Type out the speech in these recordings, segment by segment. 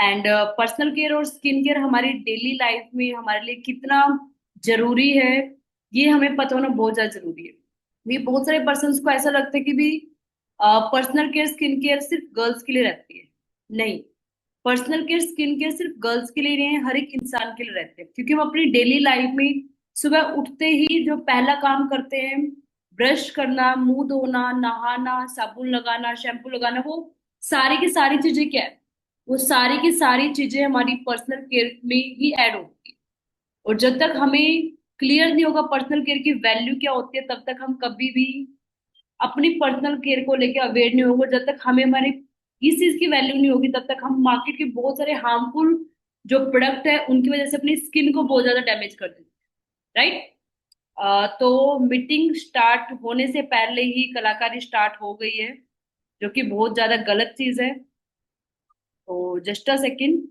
And personal care और skin care हमारी daily life में हमारे लिए कितना जरूरी है, ये हमें पता होना बहुत ज्यादा जरूरी है। भी बहुत सारे पर्सन को ऐसा लगता है कि भी पर्सनल केयर स्किन केयर सिर्फ गर्ल्स के लिए रहती है। नहीं, पर्सनल केयर स्किन केयर सिर्फ गर्ल्स के लिए नहीं है, हर एक इंसान के लिए रहते हैं, क्योंकि हम अपनी डेली लाइफ में सुबह उठते ही जो पहला काम करते हैं, ब्रश करना, मुंह धोना, नहाना, साबुन लगाना, शैम्पू लगाना, वो सारी की सारी चीजें क्या है, वो सारी की सारी चीजें हमारी पर्सनल केयर में ही ऐड होती है। और जब तक हमें क्लियर नहीं होगा पर्सनल केयर की वैल्यू क्या होती है, तब तक हम कभी भी अपनी पर्सनल केयर को लेके अवेयर नहीं होंगे। जब तक हमें हमारी इस चीज की वैल्यू नहीं होगी, तब तक हम मार्केट के बहुत सारे हार्मफुल जो प्रोडक्ट है उनकी वजह से अपनी स्किन को बहुत ज्यादा डैमेज कर देते हैं, राइट। तो मीटिंग स्टार्ट होने से पहले ही कलाकारी स्टार्ट हो गई है, जो कि बहुत ज्यादा गलत चीज है। तो just a second.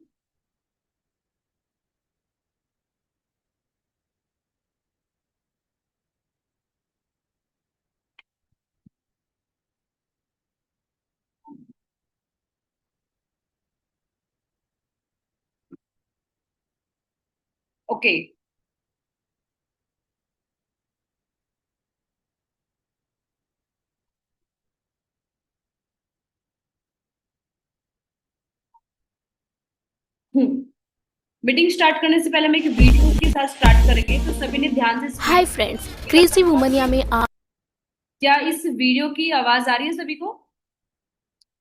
Okay. Meeting start करने से पहले हम एक वीडियो के साथ स्टार्ट करेंगे, तो सभी ने ध्यान से हाय सुनिए। फ्रेंड्स, क्रेजी वुमनिया में आप क्या इस वीडियो की आवाज आ रही है सभी को?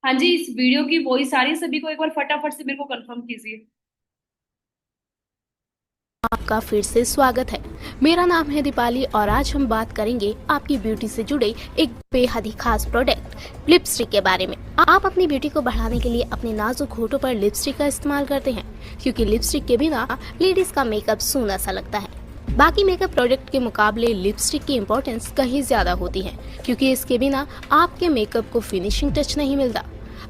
हाँ जी, इस वीडियो की वॉइस आ रही है सभी को? एक बार फटाफट से मेरे को कंफर्म कीजिए। आपका फिर से स्वागत है। मेरा नाम है दीपाली और आज हम बात करेंगे आपकी ब्यूटी से जुड़े एक बेहद ही खास प्रोडक्ट लिपस्टिक के बारे में। आप अपनी ब्यूटी को बढ़ाने के लिए अपने नाजुक होठों पर लिपस्टिक का इस्तेमाल करते हैं, क्योंकि लिपस्टिक के बिना लेडीज का मेकअप सूना सा लगता है। बाकी मेकअप प्रोडक्ट के मुकाबले लिपस्टिक की इम्पोर्टेंस कहीं ज्यादा होती है, क्योंकि इसके बिना आपके मेकअप को फिनिशिंग टच नहीं मिलता।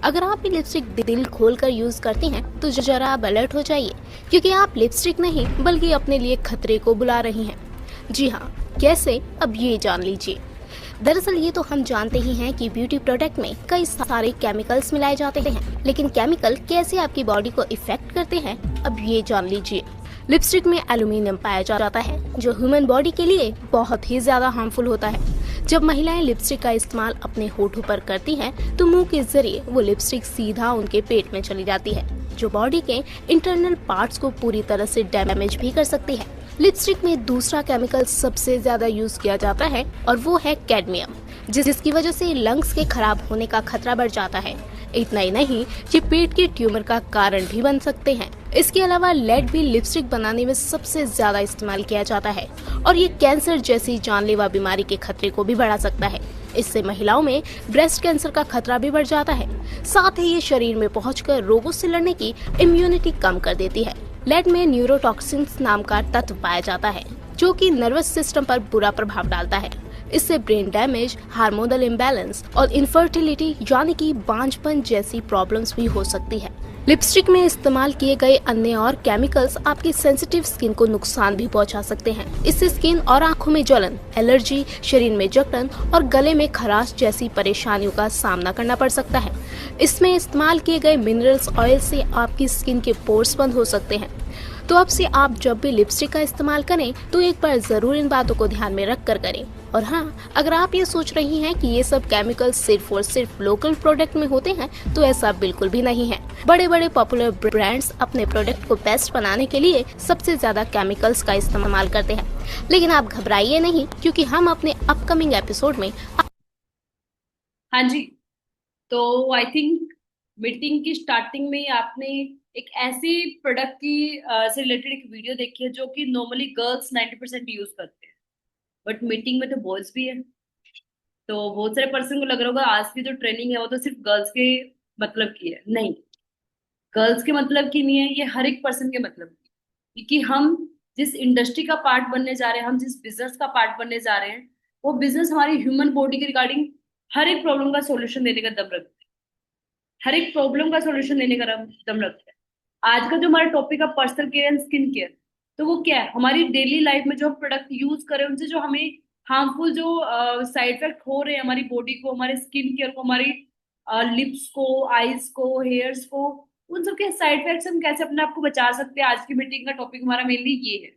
अगर आप भी लिपस्टिक दिल खोल कर यूज करती हैं तो जरा आप अलर्ट हो जाइए, क्योंकि आप लिपस्टिक नहीं बल्कि अपने लिए खतरे को बुला रही हैं। जी हाँ, कैसे, अब ये जान लीजिए। दरअसल ये तो हम जानते ही हैं कि ब्यूटी प्रोडक्ट में कई सारे केमिकल्स मिलाए जाते हैं, लेकिन केमिकल कैसे आपकी बॉडी को इफेक्ट करते हैं, अब ये जान लीजिए। लिपस्टिक में एल्यूमिनियम पाया जाता है, जो ह्यूमन बॉडी के लिए बहुत ही ज्यादा हार्मफुल होता है। जब महिलाएं लिपस्टिक का इस्तेमाल अपने होठों पर करती हैं, तो मुंह के जरिए वो लिपस्टिक सीधा उनके पेट में चली जाती है, जो बॉडी के इंटरनल पार्ट्स को पूरी तरह से डैमेज भी कर सकती है। लिपस्टिक में दूसरा केमिकल सबसे ज्यादा यूज किया जाता है और वो है कैडमियम, जिसकी वजह से लंग्स के खराब होने का खतरा बढ़ जाता है। इतना ही नहीं, ये पेट के ट्यूमर का कारण भी बन सकते हैं। इसके अलावा लेड भी लिपस्टिक बनाने में सबसे ज्यादा इस्तेमाल किया जाता है और ये कैंसर जैसी जानलेवा बीमारी के खतरे को भी बढ़ा सकता है। इससे महिलाओं में ब्रेस्ट कैंसर का खतरा भी बढ़ जाता है। साथ ही ये शरीर में पहुंचकर रोगों से लड़ने की इम्यूनिटी कम कर देती है। लेड में न्यूरोटॉक्सिन्स नाम का तत्व पाया जाता है, जो कि नर्वस सिस्टम पर बुरा प्रभाव डालता है। इससे ब्रेन डैमेज, हार्मोनल इम्बैलेंस और इनफर्टिलिटी यानी कि बांझपन जैसी प्रॉब्लम्स भी हो सकती है। लिपस्टिक में इस्तेमाल किए गए अन्य और केमिकल्स आपकी सेंसिटिव स्किन को नुकसान भी पहुंचा सकते हैं। इससे स्किन और आंखों में जलन, एलर्जी, शरीर में जकड़न और गले में खराश जैसी परेशानियों का सामना करना पड़ सकता है। इसमें इस्तेमाल किए गए मिनरल्स ऑयल से आपकी स्किन के पोर्स बंद हो सकते हैं। तो अब से आप जब भी लिपस्टिक का इस्तेमाल करें तो एक बार जरूर इन बातों को ध्यान में रख कर करें। और हाँ, अगर आप ये सोच रही हैं कि ये सब केमिकल्स सिर्फ और सिर्फ लोकल प्रोडक्ट में होते हैं, तो ऐसा बिल्कुल भी नहीं है। बड़े बड़े पॉपुलर ब्रांड्स अपने प्रोडक्ट को बेस्ट बनाने के लिए सबसे ज्यादा केमिकल्स का इस्तेमाल करते हैं। लेकिन आप घबराइए नहीं, क्योंकि हम अपने अपकमिंग एपिसोड में हाँ जी। तो आई थिंक मीटिंग की स्टार्टिंग में ही आपने एक ऐसी प्रोडक्ट की से रिलेटेड एक वीडियो देखी है, जो कि नॉर्मली गर्ल्स 90% यूज करते हैं, बट मीटिंग में तो बॉयज भी है। तो बहुत सारे पर्सन को लग रहा होगा आज की जो ट्रेनिंग है वो तो सिर्फ गर्ल्स के मतलब की है। नहीं, गर्ल्स के मतलब की नहीं है, ये हर एक पर्सन के मतलब की है। क्योंकि हम जिस इंडस्ट्री का पार्ट बनने जा रहे हैं, हम जिस बिजनेस का पार्ट बनने जा रहे हैं, वो बिजनेस हमारी ह्यूमन बॉडी के रिगार्डिंग हर एक प्रॉब्लम का सॉल्यूशन देने का दम रखता है, हर एक प्रॉब्लम का सॉल्यूशन देने का दम रखता है। आज का जो हमारा टॉपिक है personal care and skin care, तो वो क्या है, हमारी डेली लाइफ में जो हम प्रोडक्ट यूज करें उनसे जो हमें हार्मफुल जो साइड इफेक्ट हो रहे हैं हमारी बॉडी को, हमारे स्किन केयर को, हमारी लिप्स को, आईज को, हेयर्स को, उन सबके साइड इफेक्ट्स हम कैसे अपने आप को बचा सकते हैं, आज की मीटिंग का टॉपिक हमारा मेनली ये है।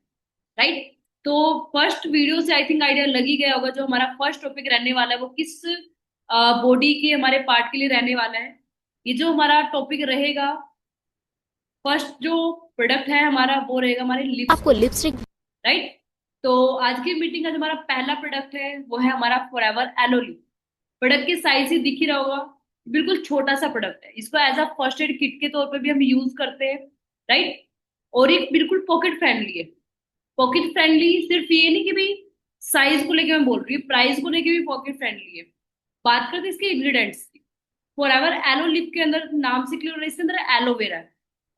राइट। तो फर्स्ट वीडियो से आई थिंक आइडिया लग ही गया होगा जो हमारा फर्स्ट टॉपिक रहने वाला है वो किस बॉडी के हमारे पार्ट के लिए रहने वाला है। ये जो हमारा टॉपिक रहेगा, फर्स्ट जो प्रोडक्ट है हमारा वो रहेगा हमारे लिप्स आपको का। Lipstick right. तो आज की मीटिंग का जो हमारा पहला प्रोडक्ट है वो है हमारा फॉरएवर एलो लिप। प्रोडक्ट की साइज ही दिख ही रहा होगा, बिल्कुल छोटा सा प्रोडक्ट है, इसको as a first aid kit के तौर पे भी हम यूज करते हैं। राइट। और ये बिल्कुल पॉकेट फ्रेंडली है। पॉकेट फ्रेंडली सिर्फ ये नहीं कि भाई साइज को लेके मैं बोल रही हूँ, प्राइस को लेके भी पॉकेट फ्रेंडली है। बात करते हैं इसके इंग्रेडिएंट्स की। फॉरएवर एलो लिप के अंदर नाम से क्लियर हो रहा है, इसके अंदर एलोवेरा है।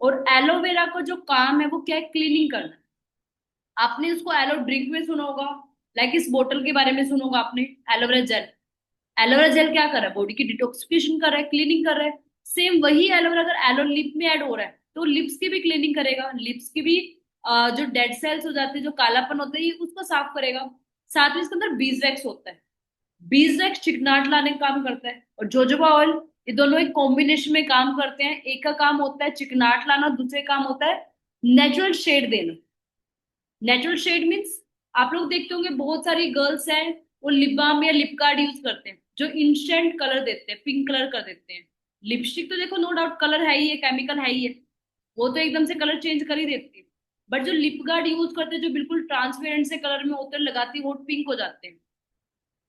और एलोवेरा का जो काम है वो क्या है, क्लीनिंग करना। आपने उसको एलो ड्रिंक में सुना होगा, लाइक इस बोतल के बारे में सुना होगा आपने, एलोवेरा जेल। एलोवेरा जेल क्या कर रहा है, बॉडी की डिटॉक्सिफिकेशन कर रहा है, क्लीनिंग कर रहा है। सेम वही एलोवेरा अगर एलो लिप में ऐड हो रहा है तो लिप्स की भी क्लीनिंग करेगा, लिप्स की भी जो डेड सेल्स हो जाते हैं, जो कालापन होता है, ये उसको साफ करेगा। साथ में इसके अंदर बीजवैक्स होता है। बीजवैक्स चिकनाहट लाने का काम करता है, और जोजोबा ऑयल, ये दोनों एक कॉम्बिनेशन में काम करते हैं। एक का काम होता है चिकनाहट लाना, दूसरे काम होता है नेचुरल शेड देना। नेचुरल शेड मीन्स आप लोग देखते होंगे बहुत सारी गर्ल्स हैं वो लिप बाम या लिप गार्ड यूज करते हैं जो इंस्टेंट कलर देते हैं, पिंक कलर कर देते हैं। लिपस्टिक तो देखो नो डाउट कलर है ही है, केमिकल है ही है, वो तो एकदम से कलर चेंज कर ही देती है। बट जो लिप गार्ड यूज करते हैं जो बिल्कुल ट्रांसपेरेंट से कलर में होते हैं, लगाती है होठ पिंक हो जाते हैं।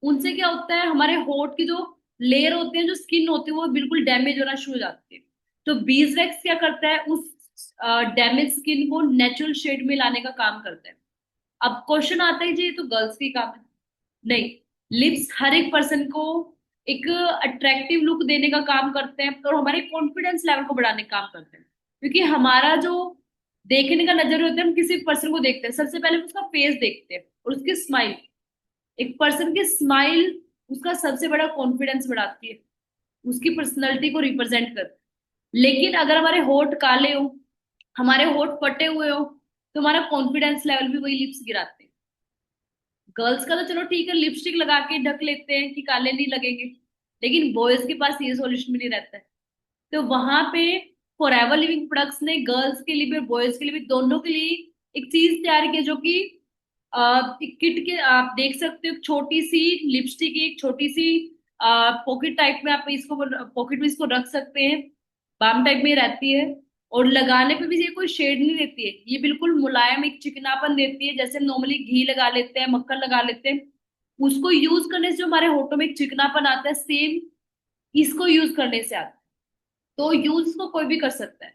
उनसे क्या होता है, हमारे होठ की जो लेयर होते हैं, जो स्किन होती है, वो बिल्कुल डैमेज होना शुरू हो जाती है। तो बीजवैक्स क्या करता है, उस डैमेज स्किन को नेचुरल शेड में लाने का काम करता है। अब क्वेश्चन आता है जी ये तो गर्ल्स की काम है। नहीं, लिप्स हर एक पर्सन को एक अट्रैक्टिव लुक देने का काम करते हैं और हमारे कॉन्फिडेंस लेवल को बढ़ाने का काम करते हैं। क्योंकि हमारा जो देखने का नजरिया होता है, हम किसी पर्सन को देखते हैं सबसे पहले उसका फेस देखते हैं और उसकी स्माइल। एक पर्सन की स्माइल उसका सबसे बड़ा कॉन्फिडेंस बढ़ाती है, उसकी पर्सनैलिटी को रिप्रेजेंट करती है। लेकिन अगर हमारे होठ काले हो, हमारे होठ फटे हुए हो, तो हमारा कॉन्फिडेंस लेवल भी वही लिप्स गिराते हैं। गर्ल्स का तो चलो ठीक है, लिपस्टिक लगा के ढक लेते हैं कि काले नहीं लगेंगे, लेकिन बॉयज के पास ये सॉल्यूशन भी नहीं रहता है। तो वहां पे फॉरएवर लिविंग प्रोडक्ट्स ने गर्ल्स के लिए भी बॉयज के लिए भी दोनों के लिए एक चीज तैयार की है, जो कि एक किट के आप देख सकते हो, एक छोटी सी लिपस्टिक, एक छोटी सी पॉकेट टाइप में आप इसको पॉकेट में इसको रख सकते हैं। बाम टाइप में रहती है, और लगाने पे भी ये कोई शेड नहीं देती है, ये बिल्कुल मुलायम एक चिकनापन देती है। जैसे नॉर्मली घी लगा लेते हैं, मक्खन लगा लेते हैं, उसको यूज करने से जो हमारे होठों में एक चिकनापन आता है, सेम इसको यूज करने से आता है। तो यूज इसको कोई भी कर सकता है।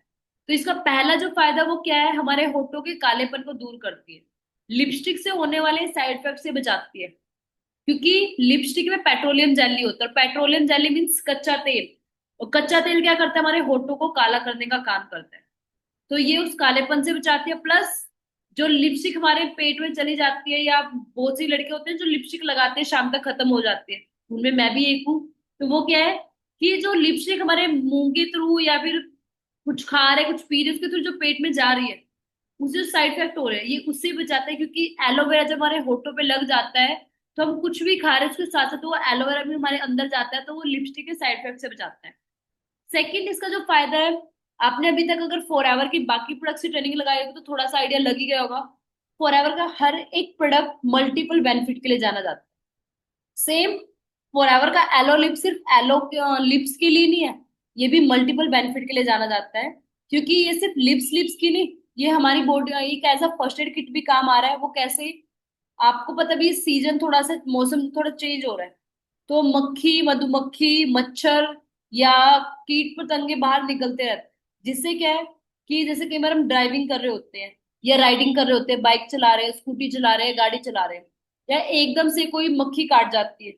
तो इसका पहला जो फायदा वो क्या है, हमारे होठों के कालेपन को दूर करती है, लिपस्टिक से होने वाले साइड इफेक्ट से बचाती है। क्योंकि लिपस्टिक में पेट्रोलियम जेली होता है, पेट्रोलियम जेली मीन्स कच्चा तेल, और कच्चा तेल क्या करता है, हमारे होठों को काला करने का काम करता है। तो ये उस कालेपन से बचाती है। प्लस जो लिपस्टिक हमारे पेट में चली जाती है, या बहुत सी लड़के होते हैं जो लिपस्टिक लगाते हैं शाम तक खत्म हो जाती है, उनमें मैं भी एक हूँ। तो वो क्या है कि जो लिपस्टिक हमारे मुंह के थ्रू या फिर कुछ खा रहे कुछ पी रहे उसके थ्रू जो पेट में जा रही है, उससे जो साइड इफेक्ट हो रहे हैं ये उससे बचाता है। क्योंकि एलोवेरा जब हमारे होठों पे लग जाता है तो हम कुछ भी खा रहे हैं उसके साथ साथ वो एलोवेरा भी हमारे अंदर जाता है, तो वो लिपस्टिक के साइड इफेक्ट से बचाता है। सेकंड इसका जो फायदा है, आपने अभी तक अगर फॉरएवर की बाकी प्रोडक्ट की ट्रेनिंग लगाई होगी तो थोड़ा सा आइडिया लग ही गया होगा। फॉरएवर का हर एक प्रोडक्ट मल्टीपल बेनिफिट के लिए जाना जाता है। सेम फॉरएवर का एलो लिप सिर्फ एलो लिप्स के लिए नहीं है, ये भी मल्टीपल बेनिफिट के लिए जाना जाता है। क्योंकि ये सिर्फ लिप्स लिप्स की नहीं, ये हमारी बॉडी एक as a first aid kit भी काम आ रहा है। वो कैसे, आपको पता भी सीजन थोड़ा सा मौसम थोड़ा चेंज हो रहा है, तो मक्खी मधुमक्खी मच्छर या कीट पतंगे बाहर निकलते रहते हैं। जिससे क्या है कि जैसे कई बार हम ड्राइविंग कर रहे होते हैं या राइडिंग कर रहे होते हैं, बाइक चला रहे हैं, स्कूटी चला रहे हैं, गाड़ी चला रहे हैं, या एकदम से कोई मक्खी काट जाती है,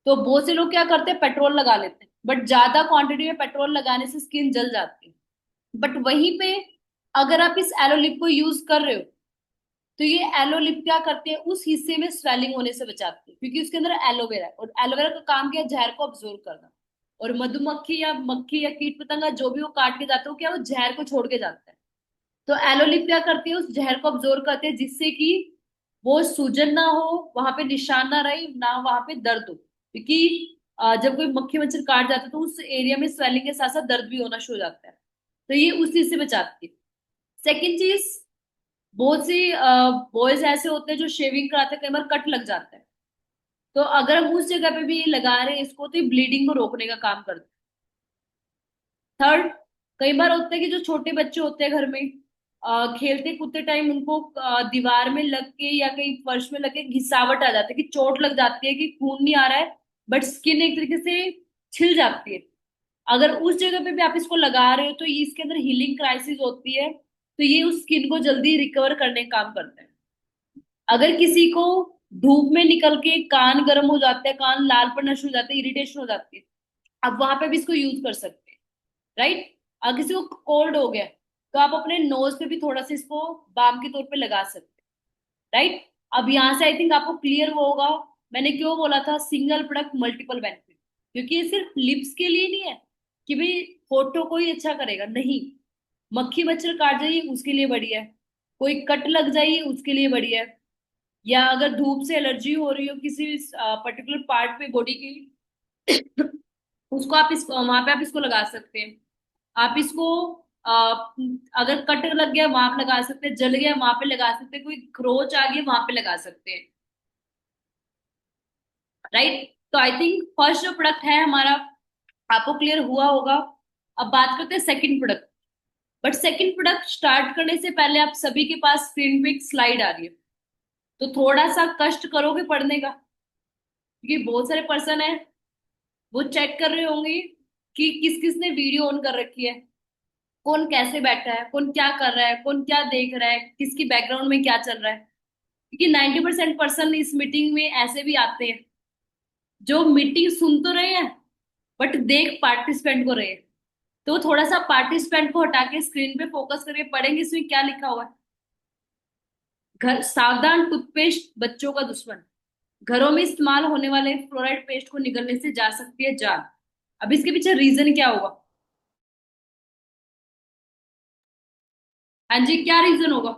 तो बहुत से लोग क्या करते हैं, पेट्रोल लगा लेते हैं। बट ज्यादा क्वांटिटी में पेट्रोल लगाने से स्किन जल जाती है। बट वहीं पे अगर आप इस एलो लिप को यूज कर रहे हो, तो ये एलो लिप क्या करते हैं, उस हिस्से में स्वेलिंग होने से बचाते हैं। क्योंकि उसके अंदर एलोवेरा है, और एलोवेरा का काम क्या है, जहर को अब्सॉर्ब करना। और मधुमक्खी या मक्खी या कीट पतंगा जो भी वो काट के जाते हो, क्या वो जहर को छोड़ के जाता है। तो एलो लिप क्या करती है, उस जहर को अब्सॉर्ब करते हैं, जिससे कि वो सूजन ना हो, वहां पे निशान ना रहे, ना वहां पे दर्द हो। क्योंकि जब कोई मक्खी मच्छर काट जाता है तो उस एरिया में स्वेलिंग के साथ साथ दर्द भी होना शुरू हो जाता है। तो ये उस चीज से बचाती है। सेकेंड चीज, बहुत सी बॉयज ऐसे होते हैं जो शेविंग कराते हैं, कई बार कट लग जाता है। तो अगर हम उस जगह पे भी ये लगा रहे हैं इसको, तो ये ब्लीडिंग को रोकने का काम करता है। थर्ड, कई बार होता है कि जो छोटे बच्चे होते हैं घर में, खेलते कूदते टाइम उनको दीवार में लग के या कहीं फर्श में लग के घिसावट आ जाती है, कि चोट लग जाती है, कि खून नहीं आ रहा है बट स्किन एक तरीके से छिल जाती है। अगर उस जगह पे भी आप इसको लगा रहे हो तो ये इसके अंदर हीलिंग क्राइसिस होती है, तो ये उस स्किन को जल्दी रिकवर करने का काम करता है। अगर किसी को धूप में निकल के कान गर्म हो जाते हैं, कान लाल पड़ना शुरू हो जाते हैं, इरिटेशन हो जाती है, आप वहां पे भी इसको यूज कर सकते हैं। राइट। अगर किसी को कोल्ड हो गया तो आप अपने नोज पे भी थोड़ा सा इसको बाम के तौर पे लगा सकते हैं। राइट। अब यहाँ से आई थिंक आपको क्लियर वो होगा मैंने क्यों बोला था सिंगल प्रोडक्ट मल्टीपल बेनिफिट। क्योंकि ये सिर्फ लिप्स के लिए नहीं है कि भाई फोटो को ही अच्छा करेगा, नहीं। मक्खी मच्छर काट जाइए उसके लिए बढ़िया है, कोई कट लग जाइए उसके लिए बढ़िया है, या अगर धूप से एलर्जी हो रही हो किसी पर्टिकुलर पार्ट पे बॉडी की, उसको आप इसको वहां पे आप इसको लगा सकते हैं। आप इसको अ, अगर कट लग गया वहां पे लगा सकते हैं, जल गया वहां पे लगा सकते हैं, कोई खरोच आ गई वहां पे लगा सकते हैं। राइट। तो आई थिंक फर्स्ट जो प्रोडक्ट है हमारा, आपको क्लियर हुआ होगा। अब बात करते हैं second product. But second product start करने से पहले आप सभी के पास स्क्रीन पे एक स्लाइड आ रही है, तो थोड़ा सा कष्ट करोगे पढ़ने का, क्योंकि बहुत सारे पर्सन है वो चेक कर रहे होंगे कि किस किस ने वीडियो ऑन कर रखी है, कौन कैसे बैठा है, कौन क्या कर रहा है, कौन क्या देख रहा है, किसकी बैकग्राउंड में क्या चल रहा है। क्योंकि 90% पर्सन इस मीटिंग में ऐसे भी आते हैं जो मीटिंग सुन तो रहे हैं बट देख पार्टिसिपेंट को रहे हैं। तो थोड़ा सा पार्टिसिपेंट को हटा के स्क्रीन पे फोकस करके पढ़ेंगे इसमें क्या लिखा हुआ है। घर सावधान, टूथपेस्ट बच्चों का दुश्मन, घरों में इस्तेमाल होने वाले फ्लोराइड पेस्ट को निगलने से जा सकती है जान। अब इसके पीछे रीजन क्या होगा? हाँ जी, क्या रीजन होगा?